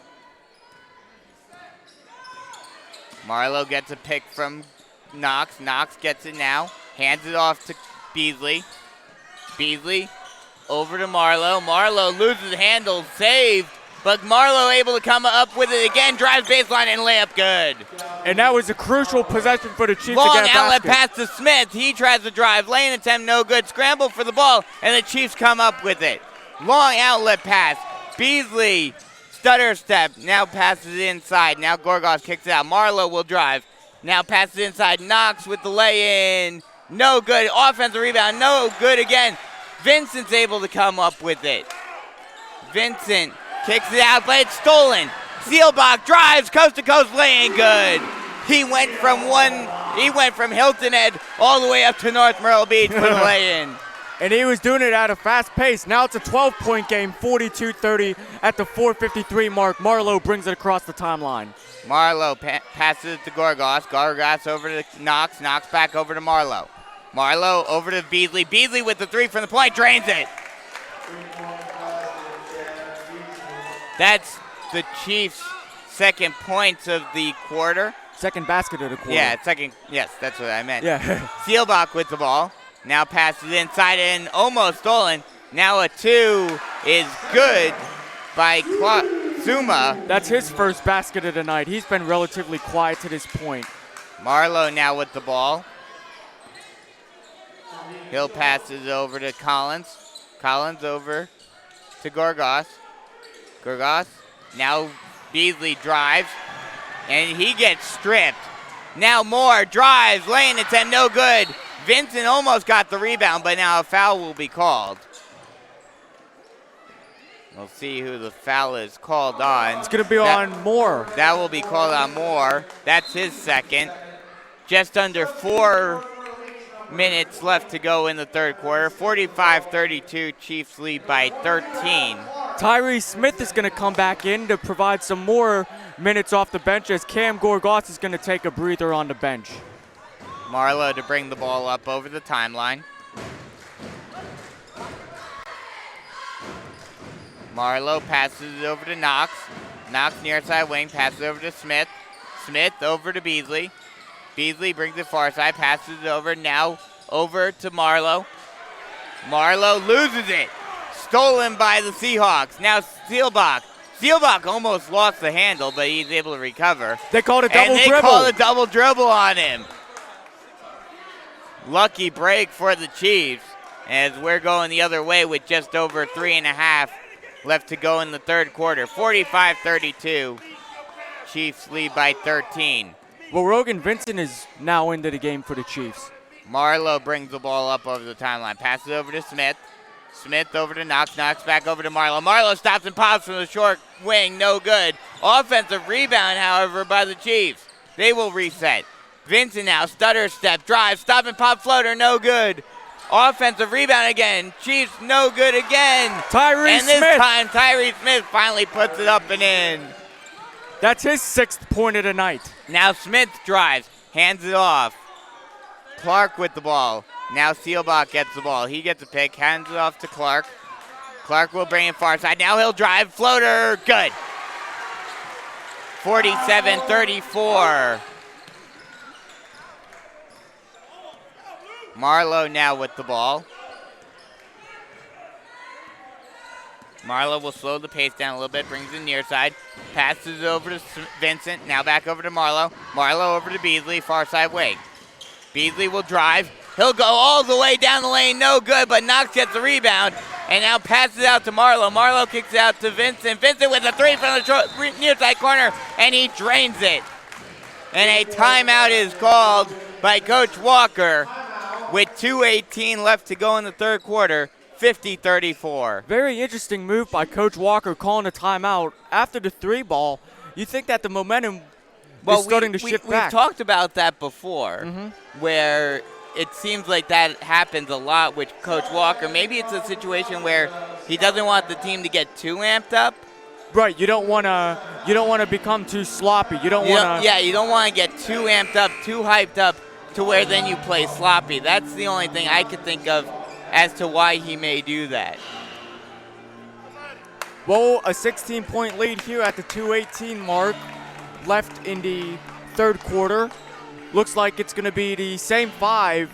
Marlowe gets a pick from Knox. Knox gets it now. Hands it off to Beasley. Beasley over to Marlowe. Marlowe loses handle, saved. But Marlowe able to come up with it again. Drives baseline and layup good. And that was a crucial possession for the Chiefs Long to get a outlet basket. pass to Smith. He tries to drive. Lane attempt no good. Scramble for the ball. And the Chiefs come up with it. Long outlet pass. Beasley, stutter step, now passes it inside. Now Gorgos kicks it out. Marlowe will drive. Now passes it inside. Knox with the lay-in. No good. Offensive rebound. No good again. Vincent's able to come up with it. Vincent kicks it out, but it's stolen. Seelbach drives, coast to coast, lay-in good. He went from Hilton Head all the way up to North Myrtle Beach for the lay-in. And he was doing it at a fast pace. Now it's a 12-point game, 42-30 at the 4:53 mark. Marlowe brings it across the timeline. Marlowe passes it to Gorgos. Gorgos over to Knox. Knox back over to Marlowe. Marlowe over to Beasley. Beasley with the three from the point, drains it. That's the Chiefs' second points of the quarter. Second basket of the quarter. Yeah, second. Yes, that's what I meant. Yeah. Seelbach with the ball. Now passes inside and almost stolen. Now a 2 is good by Zuma. That's his first basket of the night. He's been relatively quiet to this point. Marlowe now with the ball. He'll pass it over to Collins. Collins over to Gorgos. Gorgos. Now Beasley drives. And he gets stripped. Now Moore drives. Lane attempt no good. Vincent almost got the rebound, but now a foul will be called. We'll see who the foul is called on. It's going to be on Moore. That will be called on Moore. That's his second. Just under 4 minutes left to go in the third quarter. 45-32, Chiefs lead by 13. Tyree Smith is going to come back in to provide some more minutes off the bench as Cam Gorgos is going to take a breather on the bench. Marlowe to bring the ball up over the timeline. Marlowe passes it over to Knox. Knox near side wing, passes it over to Smith. Smith over to Beasley. Beasley brings it far side, passes it over, now over to Marlowe. Marlowe loses it. Stolen by the Seahawks. Now Seelbach. Seahawks almost lost the handle, but he's able to recover. They called a double and they dribble. called a double dribble on him. Lucky break for the Chiefs as we're going the other way with just over 3.5 left to go in the third quarter. 45-32. Chiefs lead by 13. Well, Rogan Vincent is now into the game for the Chiefs. Marlowe brings the ball up over the timeline. Passes over to Smith. Smith over to Knox. Knox back over to Marlowe. Marlowe stops and pops from the short wing. No good. Offensive rebound, however, by the Chiefs. They will reset. Vincent now. Stutter step. Drive. Stop and pop floater. No good. Offensive rebound again. Chiefs no good again. Tyree Smith. And this time, Tyree Smith finally puts it up and in. That's his 6th point of the night. Now Smith drives. Hands it off. Clark with the ball. Now Seelbach gets the ball. He gets a pick, hands it off to Clark. Clark will bring it far side. Now he'll drive. Floater, good. 47-34. Marlowe now with the ball. Marlowe will slow the pace down a little bit, brings it near side, passes it over to Vincent, now back over to Marlowe. Marlowe over to Beasley, far side wing. Beasley will drive. He'll go all the way down the lane, no good, but Knox gets the rebound and now passes it out to Marlowe. Marlowe kicks it out to Vincent. Vincent with a three from the near side corner, and he drains it. And a timeout is called by Coach Walker with 2:18 left to go in the third quarter. 50-34. Very interesting move by Coach Walker calling a timeout after the 3 ball. You think that the momentum is starting to shift back. We've talked about that before, where it seems like that happens a lot with Coach Walker. Maybe it's a situation where he doesn't want the team to get too amped up. Right, you don't want to become too sloppy. You don't want to. Yeah, you don't want to get too amped up, too hyped up to where then you play sloppy. That's the only thing I could think of as to why he may do that. Well, a 16-point lead here at the 2:18 mark left in the third quarter. Looks like it's going to be the same 5.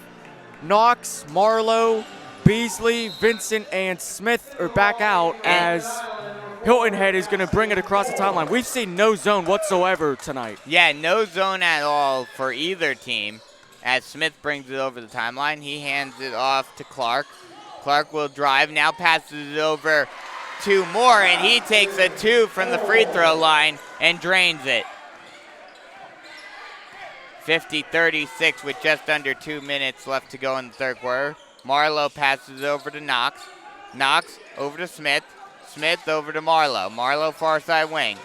Knox, Marlowe, Beasley, Vincent, and Smith are back out as Hilton Head is going to bring it across the timeline. We've seen no zone whatsoever tonight. Yeah, no zone at all for either team. As Smith brings it over the timeline, he hands it off to Clark. Clark will drive, now passes it over to Moore, and he takes a 2 from the free throw line and drains it. 50-36 with just under 2 minutes left to go in the third quarter. Marlowe passes it over to Knox. Knox over to Smith. Smith over to Marlowe. Marlowe far side wing.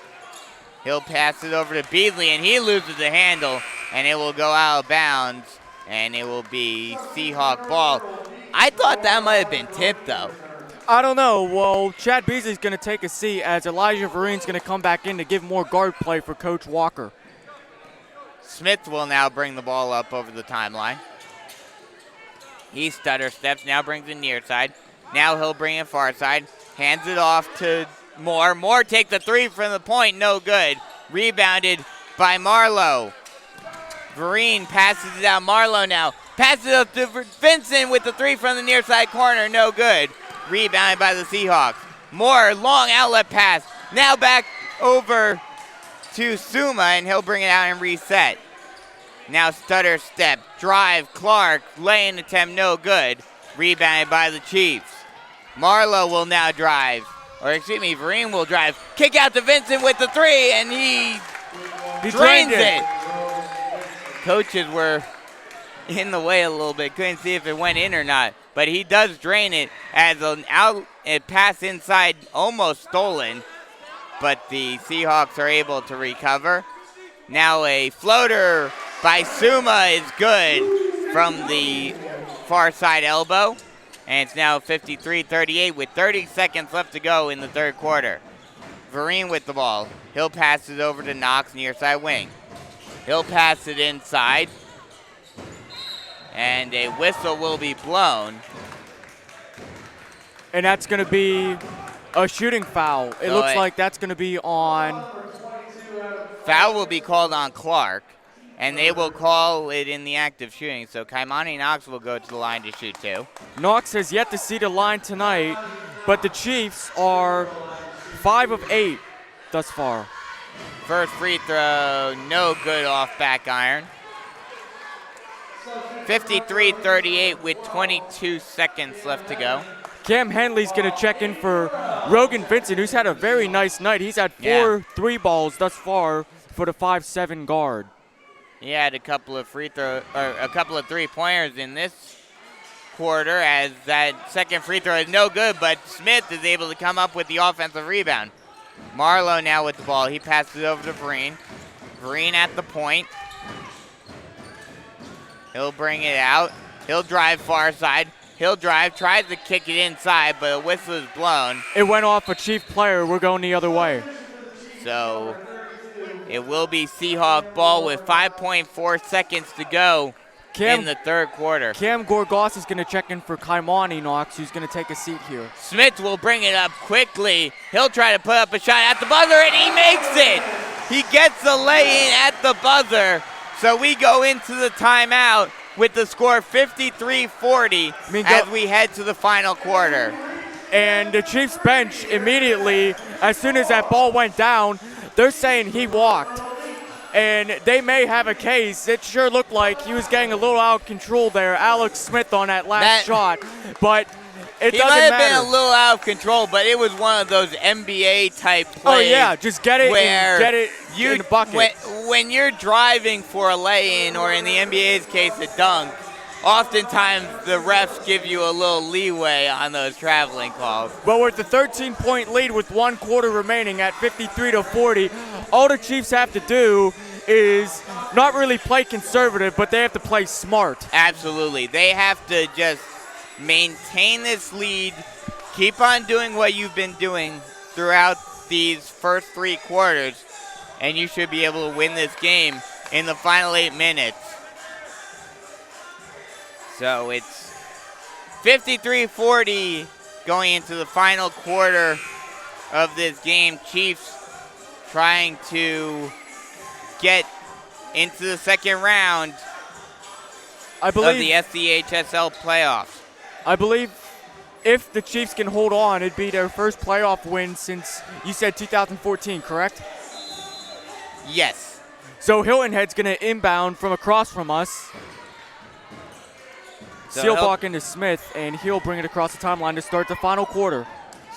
He'll pass it over to Beasley, and he loses the handle, and it will go out of bounds, and it will be Seahawk ball. I thought that might have been tipped, though. I don't know. Well, Chad Beasley's going to take a seat as Elijah Vereen's going to come back in to give more guard play for Coach Walker. Smith will now bring the ball up over the timeline. He stutter steps, now brings it near side. Now he'll bring it far side. Hands it off to Moore. Moore takes the 3 from the point, no good. Rebounded by Marlowe. Vereen passes it out. Marlowe now passes it up to Vincent with the 3 from the near side corner, no good. Rebounded by the Seahawks. Moore, long outlet pass. Now back over to Suma, and he'll bring it out and reset. Now stutter step, drive, Clark, lay-in attempt, no good. Rebounded by the Chiefs. Marlowe will now drive. Or excuse me, Vereen will drive. Kick out to Vincent with the 3, and he drains it. Coaches were in the way a little bit. Couldn't see if it went in or not. But he does drain it as an pass inside, almost stolen. But the Seahawks are able to recover. Now a floater by Suma is good from the far side elbow. And it's now 53-38 with 30 seconds left to go in the third quarter. Vereen with the ball. He'll pass it over to Knox, near side wing. He'll pass it inside. And a whistle will be blown. And that's going to be a shooting foul. It looks like that's going to be on. Foul will be called on Clark. And they will call it in the act of shooting. So Kaimani Knox will go to the line to shoot 2. Knox has yet to see the line tonight, but the Chiefs are 5 of 8 thus far. First free throw, no good off back iron. 53-38 with 22 seconds left to go. Cam Henley's going to check in for Rogan Vincent, who's had a very nice night. He's had four three balls thus far for the 5'7" guard. He had a couple of three-pointers in this quarter, as that second free throw is no good, but Smith is able to come up with the offensive rebound. Marlowe now with the ball. He passes it over to Vereen. Vereen at the point. He'll bring it out. He'll drive far side. He'll drive, tries to kick it inside, but a whistle is blown. It went off a Chief player. We're going the other way. So it will be Seahawk ball with 5.4 seconds to go in the third quarter. Cam Gorgas is going to check in for Kaimani Knox, who's going to take a seat here. Smith will bring it up quickly. He'll try to put up a shot at the buzzer, and he makes it. He gets the lay-in at the buzzer. So we go into the timeout with the score 53-40 as we head to the final quarter. And the Chiefs bench immediately, as soon as that ball went down, they're saying he walked. And they may have a case. It sure looked like he was getting a little out of control there, Alex Smith, on that last shot. But it doesn't matter. He might have been a little out of control, but it was one of those NBA-type plays. Oh, yeah, just get it and get it in the bucket. When you're driving for a lay-in, or in the NBA's case, a dunk, oftentimes the refs give you a little leeway on those traveling calls. But with the 13-point lead with 1 quarter remaining at 53-40, all the Chiefs have to do is not really play conservative, but they have to play smart. Absolutely. They have to just maintain this lead, keep on doing what you've been doing throughout these first 3 quarters, and you should be able to win this game in the final 8 minutes. So it's 53-40 going into the final quarter of this game. Chiefs trying to get into the second round of the SCHSL playoffs. I believe if the Chiefs can hold on, it'd be their first playoff win since, you said 2014, correct? Yes. So Hilton Head's going to inbound from across from us. Sealbach into Smith, and he'll bring it across the timeline to start the final quarter.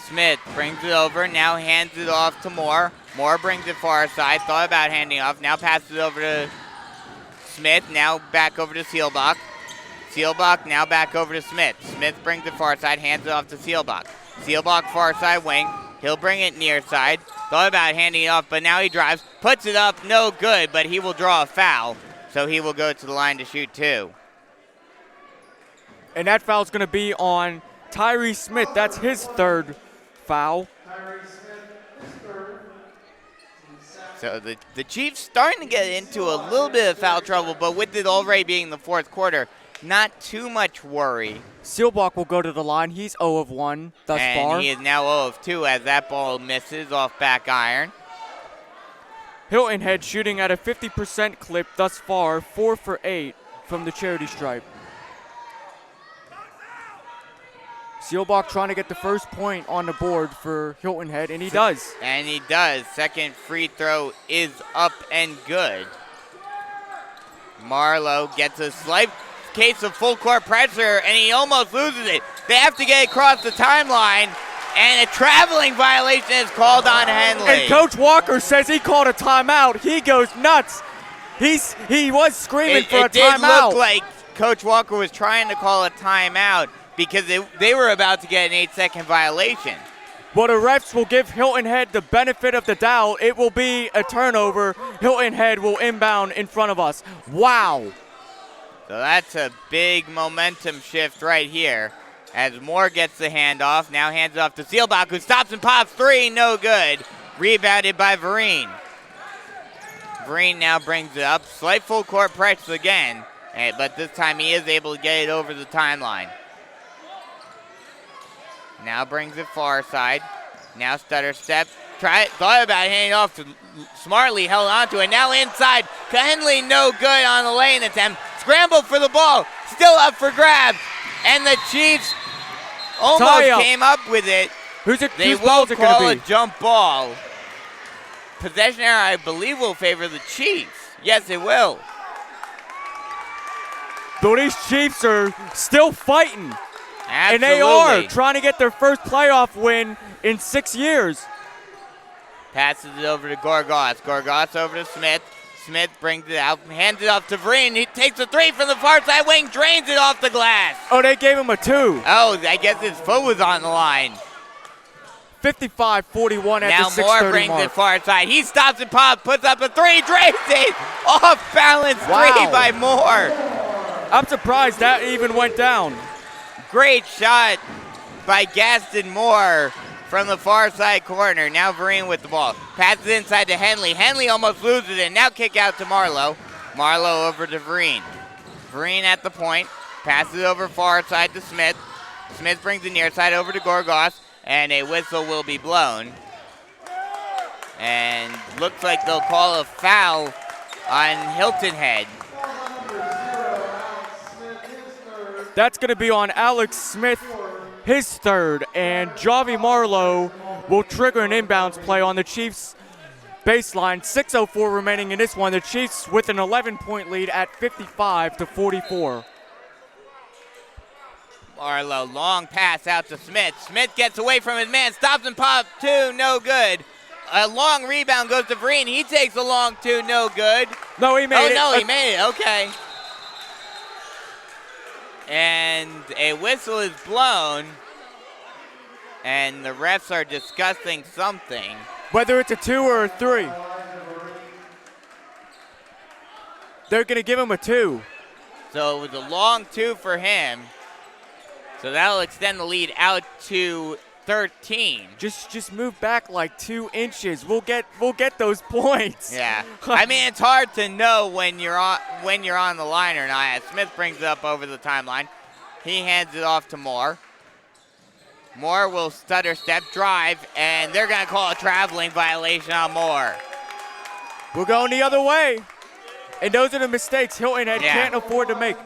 Smith brings it over, now hands it off to Moore. Moore brings it far side, thought about handing off, now passes it over to Smith, now back over to Sealbach. Sealbach now back over to Smith. Smith brings it far side, hands it off to Sealbach. Sealbach far side wing, he'll bring it near side, thought about handing it off, but now he drives, puts it up, no good, but he will draw a foul, so he will go to the line to shoot 2. And that foul's going to be on Tyree Smith. That's his third foul. So the Chiefs starting to get into a little bit of foul trouble, but with it already being the fourth quarter, not too much worry. Sealbach will go to the line. He's 0 of 1 thus far. And he is now 0 of 2 as that ball misses off back iron. Hilton Head shooting at a 50% clip thus far, 4 for 8 from the charity stripe. Sealbach trying to get the first point on the board for Hilton Head, and he does. And he does. Second free throw is up and good. Marlowe gets a slight case of full court pressure, and he almost loses it. They have to get across the timeline, and a traveling violation is called on Henley. And Coach Walker says he called a timeout. He goes nuts. He was screaming for a timeout. It did look like Coach Walker was trying to call a timeout, because they were about to get an 8-second violation. Well, the refs will give Hilton Head the benefit of the doubt. It will be a turnover. Hilton Head will inbound in front of us. Wow. So that's a big momentum shift right here as Moore gets the handoff. Now hands it off to Sealbach, who stops and pops 3. No good. Rebounded by Vereen. Vereen now brings it up. Slight full court press again, but this time he is able to get it over the timeline. Now brings it far side. Now stutter step. Thought about handing it off to Smartly, held onto it. Now inside. Henley no good on the lane attempt. Scramble for the ball. Still up for grabs. And the Chiefs almost came up with it. They will call a jump ball. possession error, I believe, will favor the Chiefs. Yes, it will. Though these Chiefs are still fighting. Absolutely. And they are trying to get their first playoff win in 6 years. Passes it over to Gorgas. Gorgas over to Smith. Smith brings it out, hands it off to Vereen. He takes a three from the far side wing, drains it off the glass. Oh, they gave him a 2. Oh, I guess his foot was on the line. 55-41 at Now the 6:30 Moore brings mark. it far side. He stops and pops, puts up a three, drains it. Off balance Wow. three by Moore. I'm surprised that even went down. Great shot by Gaston Moore from the far side corner. Now Vereen with the ball. Passes inside to Henley. Henley almost loses it. Now kick out to Marlowe. Marlowe over to Vereen. Vereen at the point. Passes it over far side to Smith. Smith brings the near side over to Gorgas. And a whistle will be blown. And looks like they'll call a foul on Hilton Head. That's going to be on Alex Smith, his third. And Javi Marlowe will trigger an inbounds play on the Chiefs baseline. 6:04 remaining in this one. The Chiefs with an 11-point lead at 55-44. Marlowe, long pass out to Smith. Smith gets away from his man, stops and pops, two, no good. A long rebound goes to Vereen. He takes a long two, no good. No, he made it. Oh, no, he made it, okay. And a whistle is blown, and the refs are discussing something. Whether it's a 2 or a 3. They're going to give him a 2. So it was a long two for him. So that'll extend the lead out to 13. Just move back like 2 inches. We'll get those points. Yeah. I mean, it's hard to know when you're on the line or not. As Smith brings it up over the timeline. He hands it off to Moore. Moore will stutter step drive, and they're going to call a traveling violation on Moore. We're going the other way. And those are the mistakes Hilton Head can't afford to make.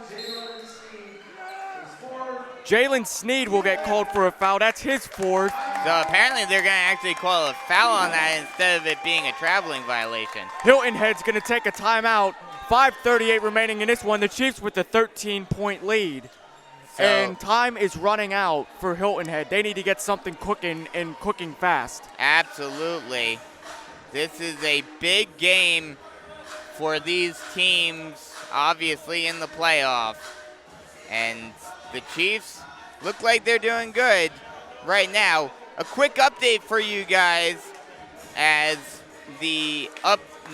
Jalen Sneed will get called for a foul. That's his 4th. So apparently they're going to actually call a foul on that instead of it being a traveling violation. Hilton Head's going to take a timeout. 5:38 remaining in this one. The Chiefs with a 13-point lead. So, and time is running out for Hilton Head. They need to get something cooking and cooking fast. absolutely. This is a big game for these teams, obviously, in the playoffs. And the Chiefs look like they're doing good right now. A quick update for you guys as the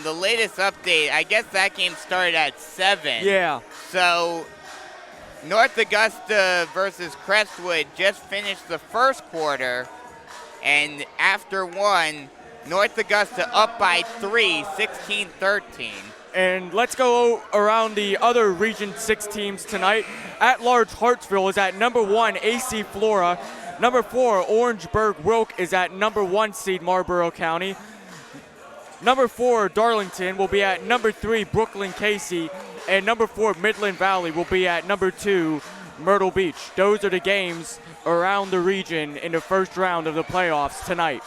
latest update. I guess that game started at 7. Yeah. So North Augusta versus Crestwood just finished the first quarter, and after 1, North Augusta up by 3, 16-13. And let's go around the other Region 6 teams tonight. At-large Hartsville is at number 1, AC Flora. Number 4, Orangeburg Wilk is at number 1 seed Marlboro County. Number 4, Darlington will be at number 3, Brooklyn Casey. And number 4, Midland Valley will be at number 2, Myrtle Beach. Those are the games around the region in the first round of the playoffs tonight.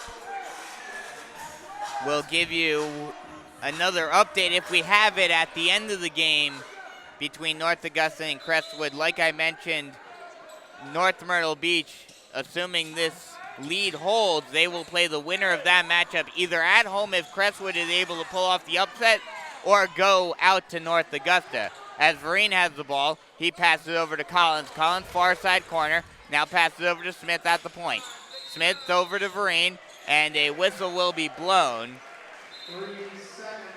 We'll give you another update if we have it at the end of the game between North Augusta and Crestwood. Like I mentioned, North Myrtle Beach, assuming this lead holds, they will play the winner of that matchup either at home if Crestwood is able to pull off the upset or go out to North Augusta. As Vereen has the ball, he passes it over to Collins. Collins, far side corner, now passes it over to Smith at the point. Smith over to Vereen, and a whistle will be blown.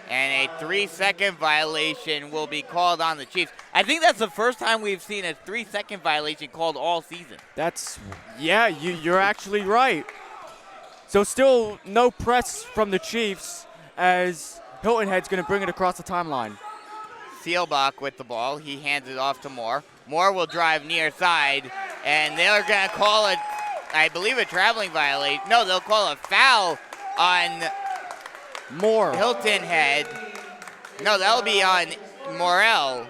And a 3-second violation will be called on the Chiefs. I think that's the first time we've seen a 3-second violation called all season. You're actually right. So still no press from the Chiefs as Hilton Head's going to bring it across the timeline. Seelbach with the ball. He hands it off to Moore. Moore will drive near side, and they're going to call it, I believe, a traveling violation. No, they'll call a foul on Moore. Hilton Head. No, that'll be on Morrell.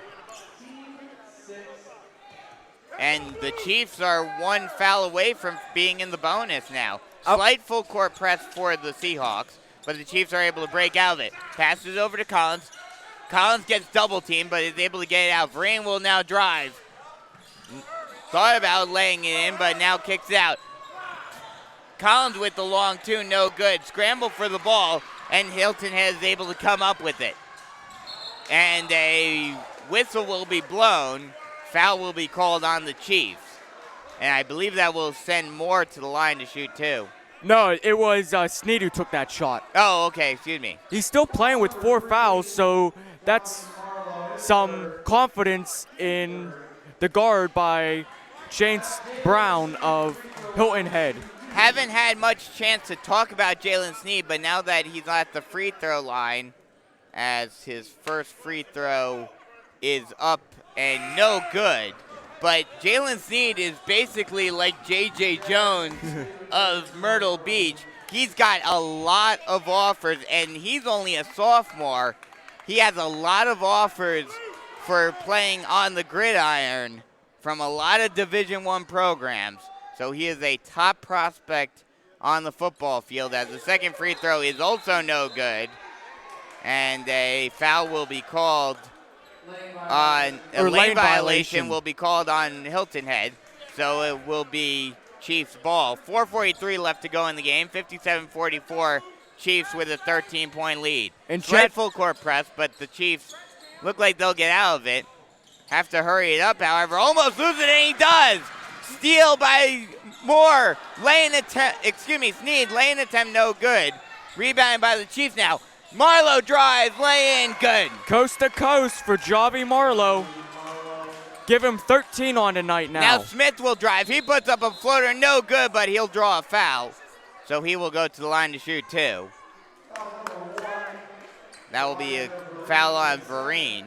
And the Chiefs are 1 foul away from being in the bonus now. Slight full court press for the Seahawks, but the Chiefs are able to break out of it. Passes over to Collins. Collins gets double teamed, but is able to get it out. Vereen will now drive. Thought about laying it in, but now kicks it out. Collins with the long two, no good. Scramble for the ball, and Hilton Head is able to come up with it. And a whistle will be blown. Foul will be called on the Chiefs. And I believe that will send Moore to the line to shoot too. No, it was Snead who took that shot. Oh, okay, excuse me. He's still playing with 4 fouls, so that's some confidence in the guard by James Brown of Hilton Head. Haven't had much chance to talk about Jalen Snead, but now that he's at the free throw line, as his first free throw is up and no good. But Jalen Snead is basically like J.J. Jones of Myrtle Beach. He's got a lot of offers, and he's only a sophomore. He has a lot of offers for playing on the gridiron from a lot of Division I programs. So he is a top prospect on the football field, as the second free throw is also no good. And a foul will be called on a lane violation will be called on Hilton Head. So it will be Chiefs ball. 4:43 left to go in the game. 57-44 Chiefs with a 13-point lead. And Red full court press, but the Chiefs look like they'll get out of it. Have to hurry it up, however. Almost lose it, and he does. Steal by Moore. Snead, laying attempt no good. Rebounded by the Chiefs now. Marlowe drives, lay in, good. Coast to coast for Javi Marlowe. Give him 13 on tonight now. Now Smith will drive. He puts up a floater, no good, but he'll draw a foul. So he will go to the line to shoot two. That will be a foul on Vereen.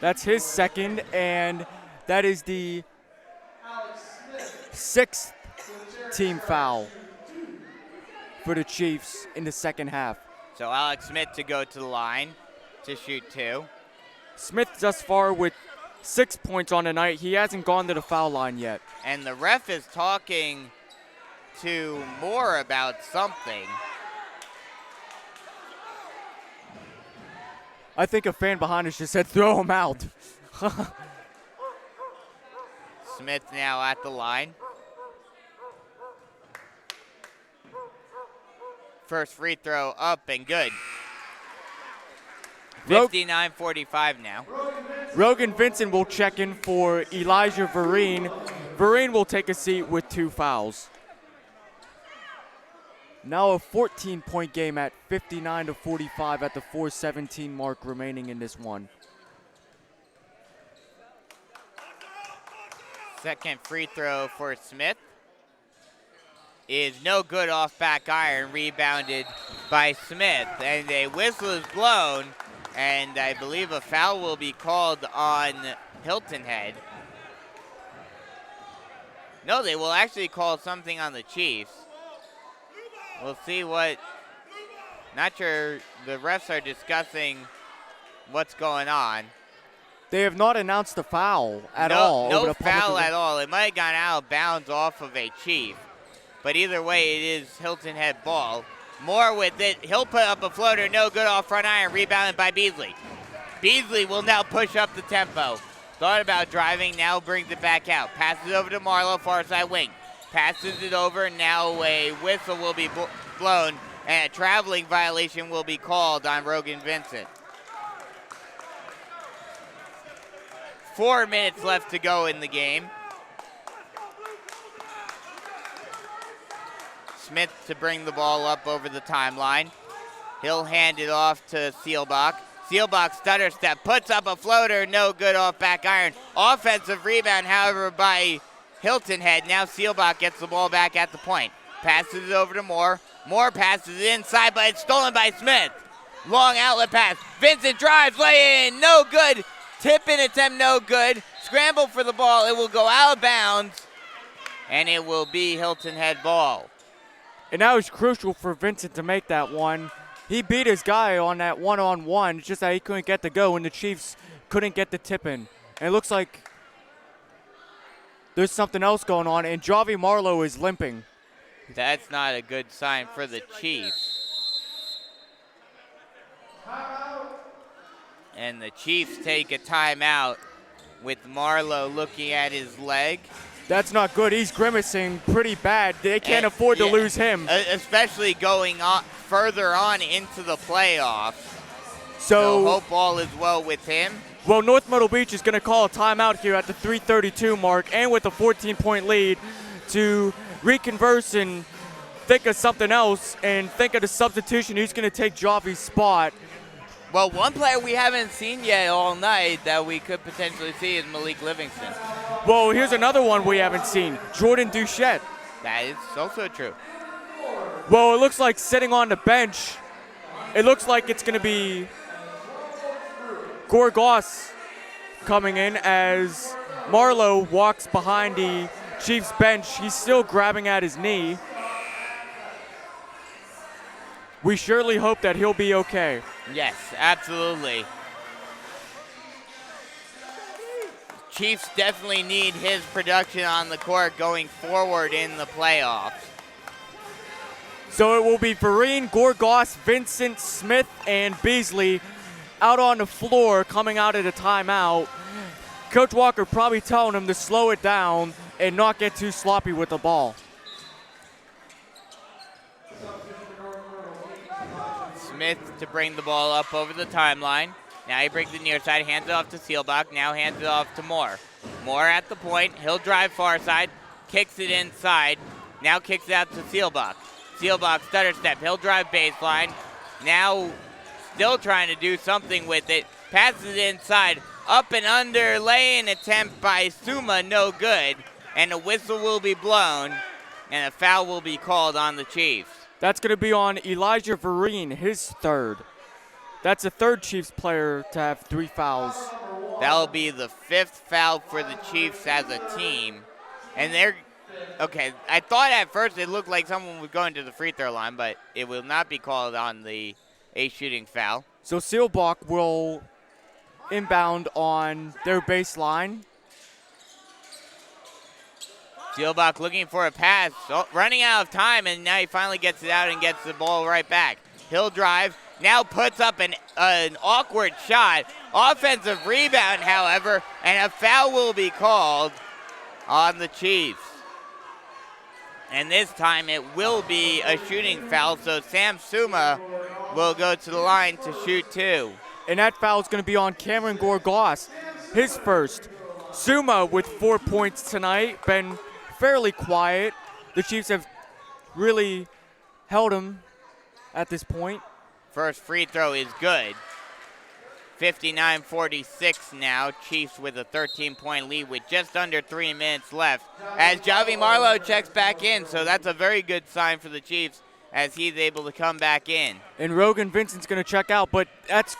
That's his second, and that is the 6th team foul for the Chiefs in the second half. So Alex Smith to go to the line to shoot two. Smith thus far with 6 points on the night. He hasn't gone to the foul line yet. And the ref is talking to Moore about something. I think a fan behind us just said, throw him out. Smith now at the line. First free throw up and good. 59-45 now. Rogan Vincent will check in for Elijah Vereen. Vereen will take a seat with 2 fouls. Now a 14-point game at 59-45 at the 4:17 mark remaining in this one. Second free throw for Smith is no good off back iron, rebounded by Smith. And a whistle is blown, and I believe a foul will be called on Hilton Head. No, they will actually call something on the Chiefs. We'll see what, not sure, the refs are discussing what's going on. They have not announced a foul at all. No foul at all. It might have gone out of bounds off of a Chief. But either way, it is Hilton Head ball. Moore with it. He'll put up a floater. No good off front iron. Rebounded by Beasley. Beasley will now push up the tempo. Thought about driving. Now brings it back out. Passes over to Marlowe. Far side wing. Passes it over. Now a whistle will be blown. And a traveling violation will be called on Rogan Vincent. 4 minutes left to go in the game. Smith to bring the ball up over the timeline. He'll hand it off to Seelbach. Seelbach stutter step, puts up a floater, no good off back iron. Offensive rebound, however, by Hilton Head. Now Seelbach gets the ball back at the point. Passes it over to Moore. Moore passes it inside, but it's stolen by Smith. Long outlet pass. Vincent drives, lay in, no good. Tip in attempt, no good. Scramble for the ball. It will go out of bounds, and it will be Hilton Head ball. And that was crucial for Vincent to make that one. He beat his guy on that one-on-one. It's just that he couldn't get the go, and the Chiefs couldn't get the tip in. And it looks like there's something else going on, and Javi Marlowe is limping. That's not a good sign for the Chiefs. And the Chiefs take a timeout with Marlowe looking at his leg. That's not good. He's grimacing pretty bad. They can't afford to lose him. Especially going on further on into the playoffs. So hope all is well with him. Well, North Myrtle Beach is going to call a timeout here at the 3:32 mark and with a 14-point lead to reconverse and think of something else and think of the substitution who's going to take Javi's spot. Well, one player we haven't seen yet all night that we could potentially see is Malik Livingston. Well, here's another one we haven't seen, Jordan Duchette. That is also true. Well, it looks like sitting on the bench, it looks like it's going to be Gorgos coming in as Marlowe walks behind the Chiefs bench. He's still grabbing at his knee. We surely hope that he'll be okay. Yes, absolutely. Chiefs definitely need his production on the court going forward in the playoffs. So it will be Vereen, Gorgos, Vincent, Smith, and Beasley out on the floor coming out of the timeout. Coach Walker probably telling him to slow it down and not get too sloppy with the ball. Smith to bring the ball up over the timeline. Now he brings the near side, hands it off to Seelbach, now hands it off to Moore. Moore at the point, he'll drive far side, kicks it inside, now kicks it out to Seelbach. Seelbach stutter step, he'll drive baseline, now still trying to do something with it, passes it inside, up and under, lay-in attempt by Suma, no good, and a whistle will be blown, and a foul will be called on the Chiefs. That's going to be on Elijah Vereen, his third. That's the third Chiefs player to have 3 fouls. That'll be the 5th foul for the Chiefs as a team. And they're, okay, I thought at first it looked like someone was going to the free throw line, but it will not be called on a shooting foul. So Seelbach will inbound on their baseline. Seelbach looking for a pass, running out of time, and now he finally gets it out and gets the ball right back. He'll drive, now puts up an awkward shot. Offensive rebound, however, and a foul will be called on the Chiefs. And this time it will be a shooting foul, so Sam Suma will go to the line to shoot 2. And that foul is going to be on Cameron Gorgos, his first. Suma with 4 points tonight, been fairly quiet. The Chiefs have really held him at this point. First free throw is good. 59-46 now. Chiefs with a 13-point lead with just under 3 minutes left as Javi Marlowe checks back in. So that's a very good sign for the Chiefs as he's able to come back in. And Rogan Vincent's going to check out, but that's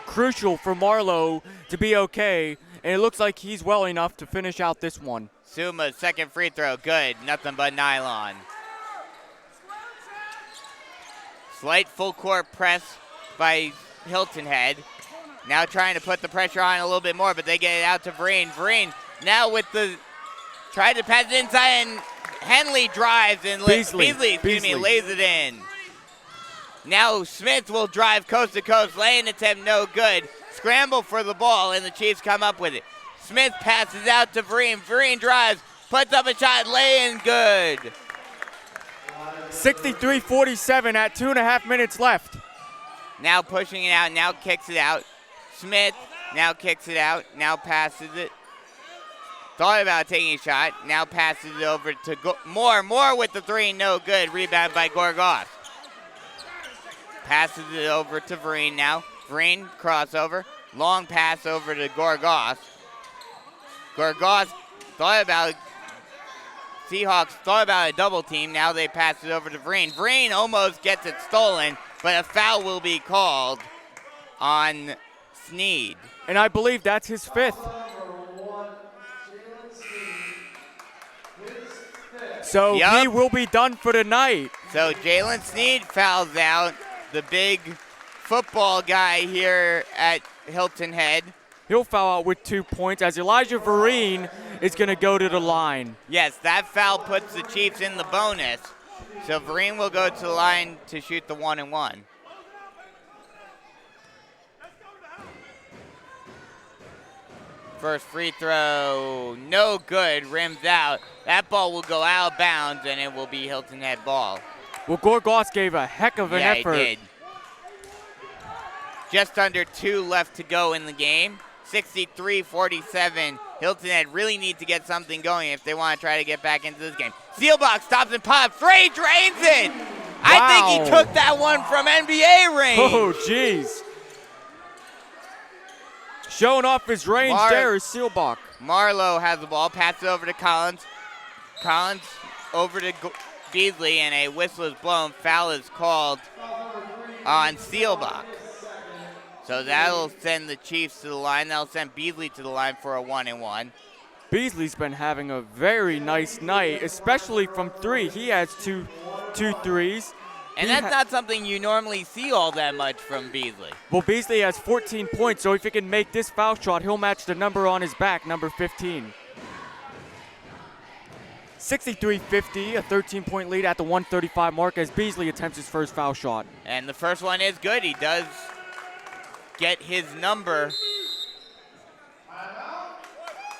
crucial for Marlowe to be okay. And it looks like he's well enough to finish out this one. Suma's second free throw, good. Nothing but nylon. Slight full court press by Hilton Head. Now trying to put the pressure on a little bit more, but they get it out to Vereen. Vereen now with the, tried to pass it inside, and Henley drives and Beasley lays it in. Now Smith will drive coast to coast, laying attempt no good. Scramble for the ball, and the Chiefs come up with it. Smith passes out to Vereen. Vereen drives, puts up a shot, lay in good. 63-47 at 2.5 minutes left. Now pushing it out, now kicks it out. Smith now kicks it out, now passes it. Thought about taking a shot, now passes it over to Moore. Moore with the 3, no good. Rebound by Gorgos. Passes it over to Vereen now. Vereen crossover, long pass over to Gorgos. Gorgos thought about, Seahawks thought about a double team. Now they pass it over to Vereen. Vereen almost gets it stolen, but a foul will be called on Sneed. And I believe that's his 5th. So he will be done for the night. So Jalen Sneed fouls out, the big football guy here at Hilton Head. He'll foul out with 2 points as Elijah Vereen is going to go to the line. Yes, that foul puts the Chiefs in the bonus. So Vereen will go to the line to shoot the 1-and-1. First free throw, no good, rims out. That ball will go out of bounds, and it will be Hilton Head ball. Well, Gorgos gave a heck of an effort. He did. Just under 2 left to go in the game. 63-47. Hilton Head really need to get something going if they want to try to get back into this game. Seelbach stops and pops. Ray drains it. Wow. I think he took that one from NBA range. Oh, jeez. Showing off his range there is Seelbach. Marlowe has the ball, passes over to Collins. Collins over to Beasley, and a whistle is blown. Foul is called on Seelbach. So that'll send the Chiefs to the line. That'll send Beasley to the line for a 1-and-1. Beasley's been having a very nice night, especially from 3. He has two threes. And that's not something you normally see all that much from Beasley. Well, Beasley has 14 points, so if he can make this foul shot, he'll match the number on his back, number 15. 63-50, a 13-point lead at the 135 mark as Beasley attempts his first foul shot. And the first one is good. He does get his number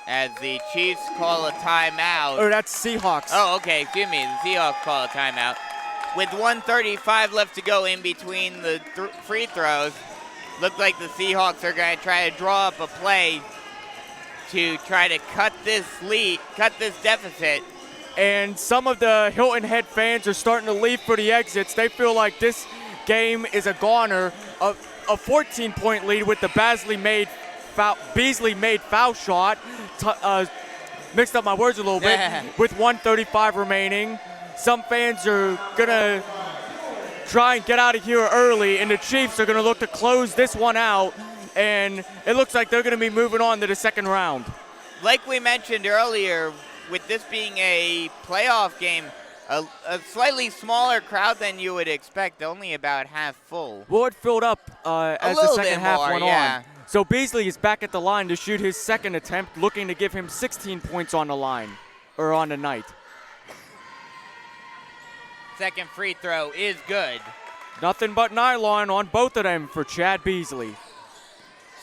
as the Chiefs call a timeout. Oh, that's Seahawks. Oh, okay, excuse me. The Seahawks call a timeout. With 1:35 left to go in between the free throws, looks like the Seahawks are going to try to draw up a play to try to cut this deficit. And some of the Hilton Head fans are starting to leave for the exits. They feel like this game is a goner. A 14-point lead with the Beasley made foul shot. Mixed up my words a little bit. With 1:35 remaining. Some fans are going to try and get out of here early, and the Chiefs are going to look to close this one out, and it looks like they're going to be moving on to the second round. Like we mentioned earlier, with this being a playoff game, a slightly smaller crowd than you would expect, only about half full. Well, it filled up as the second half went on. So Beasley is back at the line to shoot his second attempt, looking to give him 16 points on the line, or on the night. Second free throw is good. Nothing but nylon on both of them for Chad Beasley.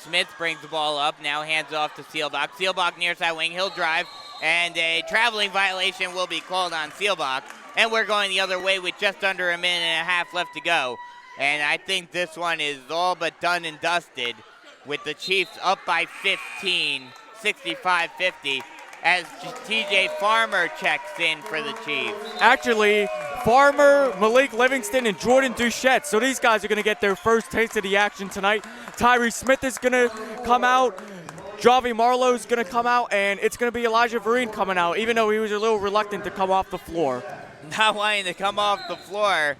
Smith brings the ball up, now hands off to Seelbach. Seelbach near side wing, he'll drive, and a traveling violation will be called on Seelbach. And we're going the other way with just under a minute and a half left to go. And I think this one is all but done and dusted with the Chiefs up by 15, 65-50. As TJ Farmer checks in for the Chiefs. Actually, Farmer, Malik Livingston, and Jordan Duchette. So these guys are going to get their first taste of the action tonight. Tyree Smith is going to come out. Javi Marlowe is going to come out. And it's going to be Elijah Vereen coming out, even though he was a little reluctant to come off the floor. Not wanting to come off the floor,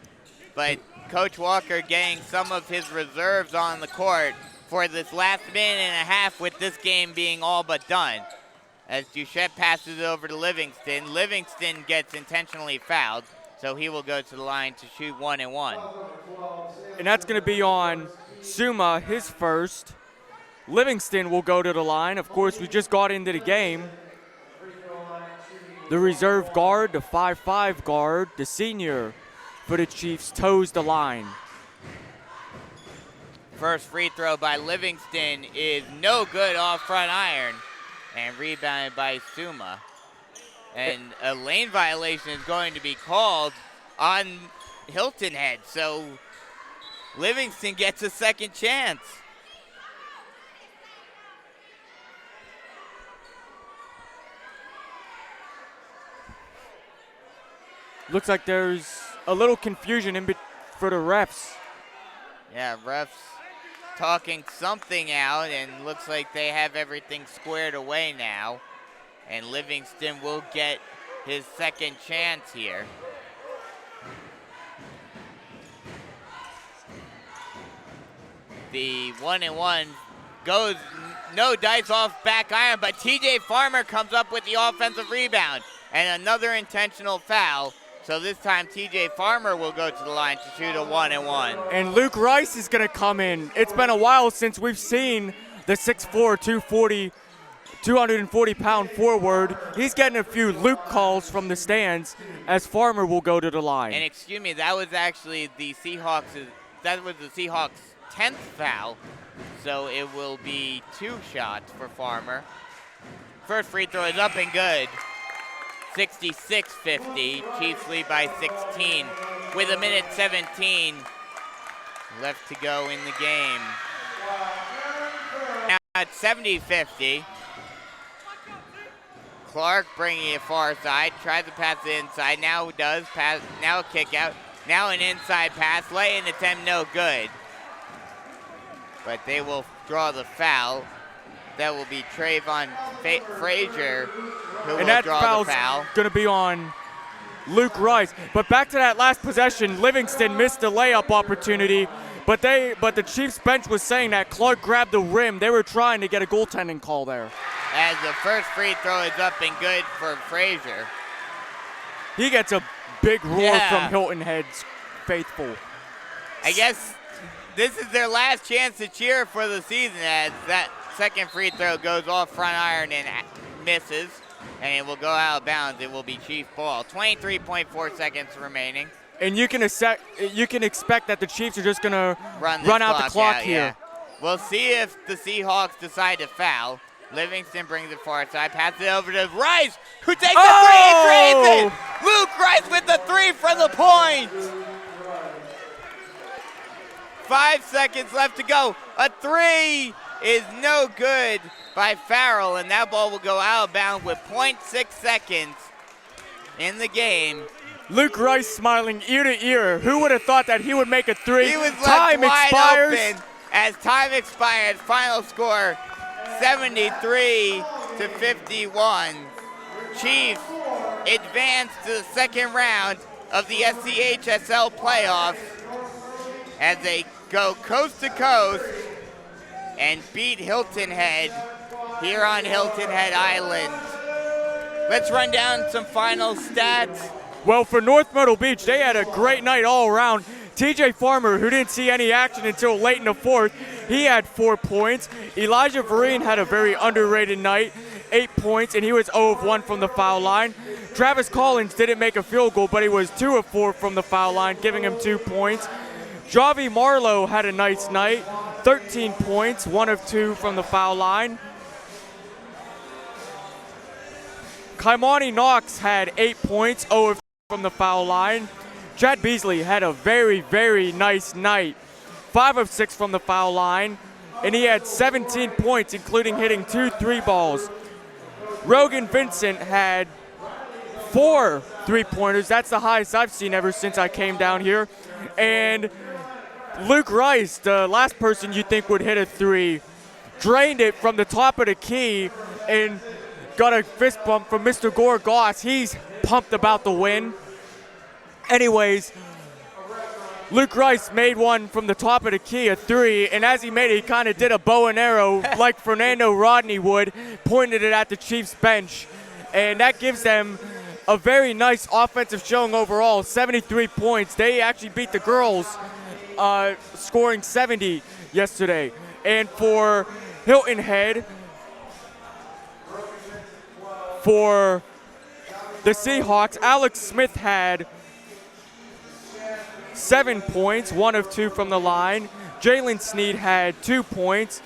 but Coach Walker getting some of his reserves on the court for this last minute and a half with this game being all but done. As Duchette passes it over to Livingston. Livingston gets intentionally fouled, so he will go to the line to shoot 1-and-1. And that's going to be on Suma, his first. Livingston will go to the line. Of course, we just got into the game. The reserve guard, the 5'5 guard, the senior for the Chiefs, toes the line. First free throw by Livingston is no good off front iron. And rebounded by Suma. And a lane violation is going to be called on Hilton Head. So Livingston gets a second chance. Looks like there's a little confusion for the refs. Yeah, refs talking something out, and looks like they have everything squared away now. And Livingston will get his second chance here. The 1-and-1 goes, no dice off back iron, but TJ Farmer comes up with the offensive rebound. And another intentional foul. So this time TJ Farmer will go to the line to shoot a 1-and-1. And Luke Rice is going to come in. It's been a while since we've seen the 6'4", 240-pound forward. He's getting a few Luke calls from the stands as Farmer will go to the line. And excuse me, that was actually the Seahawks' 10th foul. So it will be 2 shots for Farmer. first free throw is up and good. 66-50. Chiefs lead by 16 with 1:17 left to go in the game. Now it's 70-50. Clark bringing it far side, tries to pass it inside, now does, pass, now a kick out, now an inside pass, lay-in attempt, no good. But they will draw the foul. That will be Trayvon Frazier who will draw the foul. Going to be on Luke Rice. But back to that last possession, Livingston missed a layup opportunity, but the Chiefs bench was saying that Clark grabbed the rim. They were trying to get a goaltending call there. As the first free throw is up and good for Frazier. He gets a big roar from Hilton Head's faithful. I guess this is their last chance to cheer for the season as that second free throw goes off front iron and misses, and it will go out of bounds. It will be Chief ball. 23.4 seconds remaining. And you can expect that the Chiefs are just going to run out the clock here. Yeah. We'll see if the Seahawks decide to foul. Livingston brings it far side, passes it over to Rice, who takes the three and drains it. Luke Rice with the three for the point. 5 seconds left to go. A three is no good by Farrell, and that ball will go out of bounds with 0.6 seconds in the game. Luke Rice smiling ear to ear. Who would have thought that he would make a three? He was left time wide expires. open as time expires. Final score 73-51. Chiefs advance to the second round of the SCHSL playoffs as they go coast to coast and beat Hilton Head here on Hilton Head Island. Let's run down some final stats. Well, for North Myrtle Beach, they had a great night all around. TJ Farmer, who didn't see any action until late in the fourth, he had 4 points. Elijah Vereen had a very underrated night, 8 points, and he was 0 of 1 from the foul line. Travis Collins didn't make a field goal, but he was 2 of 4 from the foul line, giving him 2 points. Javi Marlowe had a nice night, 13 points, 1 of 2 from the foul line. Kaimani Knox had 8 points, 0 of 2 from the foul line. Chad Beasley had a very, very nice night, 5 of 6 from the foul line, and he had 17 points, including hitting 2 3-balls. Rogan Vincent had 4 3-pointers. That's the highest I've seen ever since I came down here. And Luke Rice, the last person you think would hit a 3, drained it from the top of the key and got a fist bump from Mr. Gore Goss. He's pumped about the win. Anyways, Luke Rice made one from the top of the key, a 3, and as he made it, he kind of did a bow and arrow like Fernando Rodney would, pointed it at the Chiefs bench, and that gives them a very nice offensive showing overall, 73 points. They actually beat the girls, scoring 70 yesterday. And for Hilton Head, for the Seahawks, Alex Smith had 7 points, 1 of 2 from the line. Jalen Sneed had 2 points.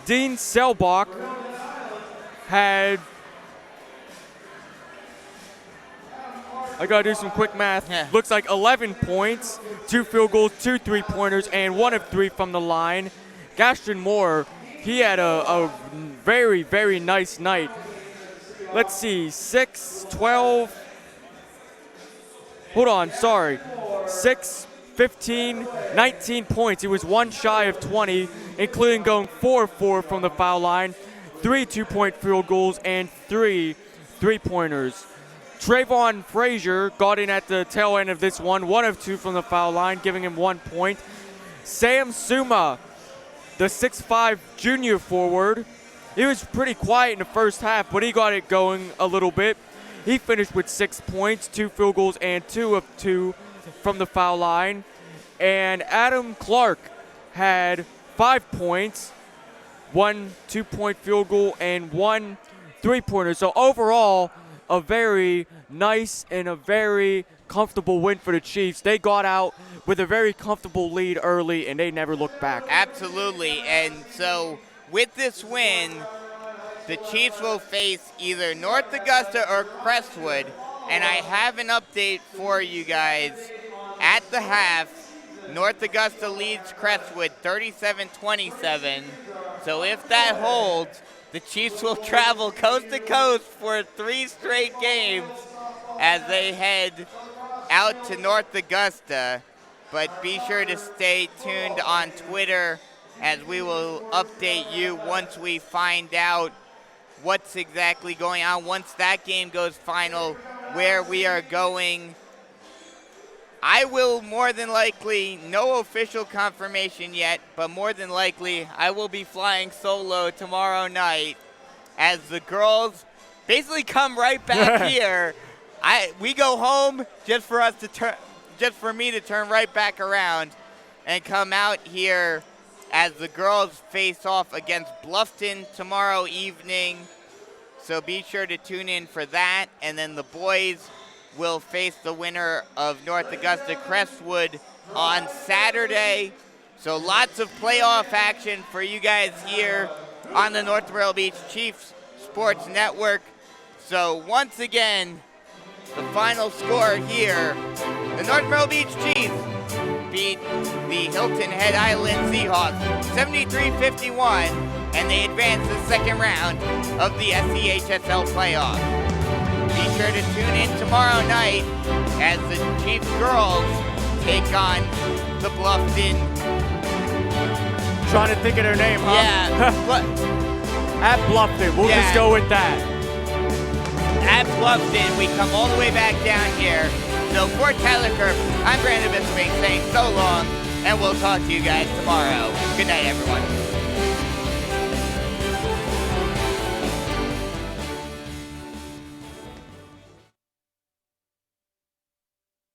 Dean Selbach had, I gotta do some quick math, looks like 11 points, 2 field goals, 2 3-pointers, and 1 of 3 from the line. Gaston Moore, he had a very, very nice night. Let's see, 6, 12, hold on, sorry. 6, 15, 19 points. He was 1 shy of 20, including going 4 of 4 from the foul line, 3 2-point field goals, and 3 3-pointers. Trayvon Frazier got in at the tail end of this one, 1 of 2 from the foul line, giving him 1 point. Sam Suma, the 6'5 junior forward, he was pretty quiet in the first half, but he got it going a little bit. He finished with 6 points, 2 field goals, and 2 of 2 from the foul line. And Adam Clark had 5 points, 1 2-point field goal, and 1 3-pointer. So overall, a very nice and a very comfortable win for the Chiefs. They got out with a very comfortable lead early, and they never looked back. Absolutely. And so with this win, the Chiefs will face either North Augusta or Crestwood. And I have an update for you guys. At the half, North Augusta leads Crestwood 37-27. So if that holds, the Chiefs will travel coast to coast for 3 straight games as they head out to North Augusta. But be sure to stay tuned on Twitter as we will update you once we find out what's exactly going on. Once that game goes final, where we are going. I will more than likely, no official confirmation yet, but more than likely I will be flying solo tomorrow night as the girls basically come right back here. We go home just for me to turn right back around and come out here as the girls face off against Bluffton tomorrow evening. So be sure to tune in for that. And then the boys will face the winner of North Augusta Crestwood on Saturday. So lots of playoff action for you guys here on the North Myrtle Beach Chiefs Sports Network. So once again, the final score here, the North Myrtle Beach Chiefs beat the Hilton Head Island Seahawks 73-51, and they advance to the second round of the SCHSL playoffs. Be sure to tune in tomorrow night as the Chiefs girls take on the Bluffton. Trying to think of their name, huh? Yeah. At Bluffton. We'll just go with that. At Bluffton, we come all the way back down here. So for Tyler Kerr, I'm Brandon Bisping saying so long, and we'll talk to you guys tomorrow. Good night, everyone.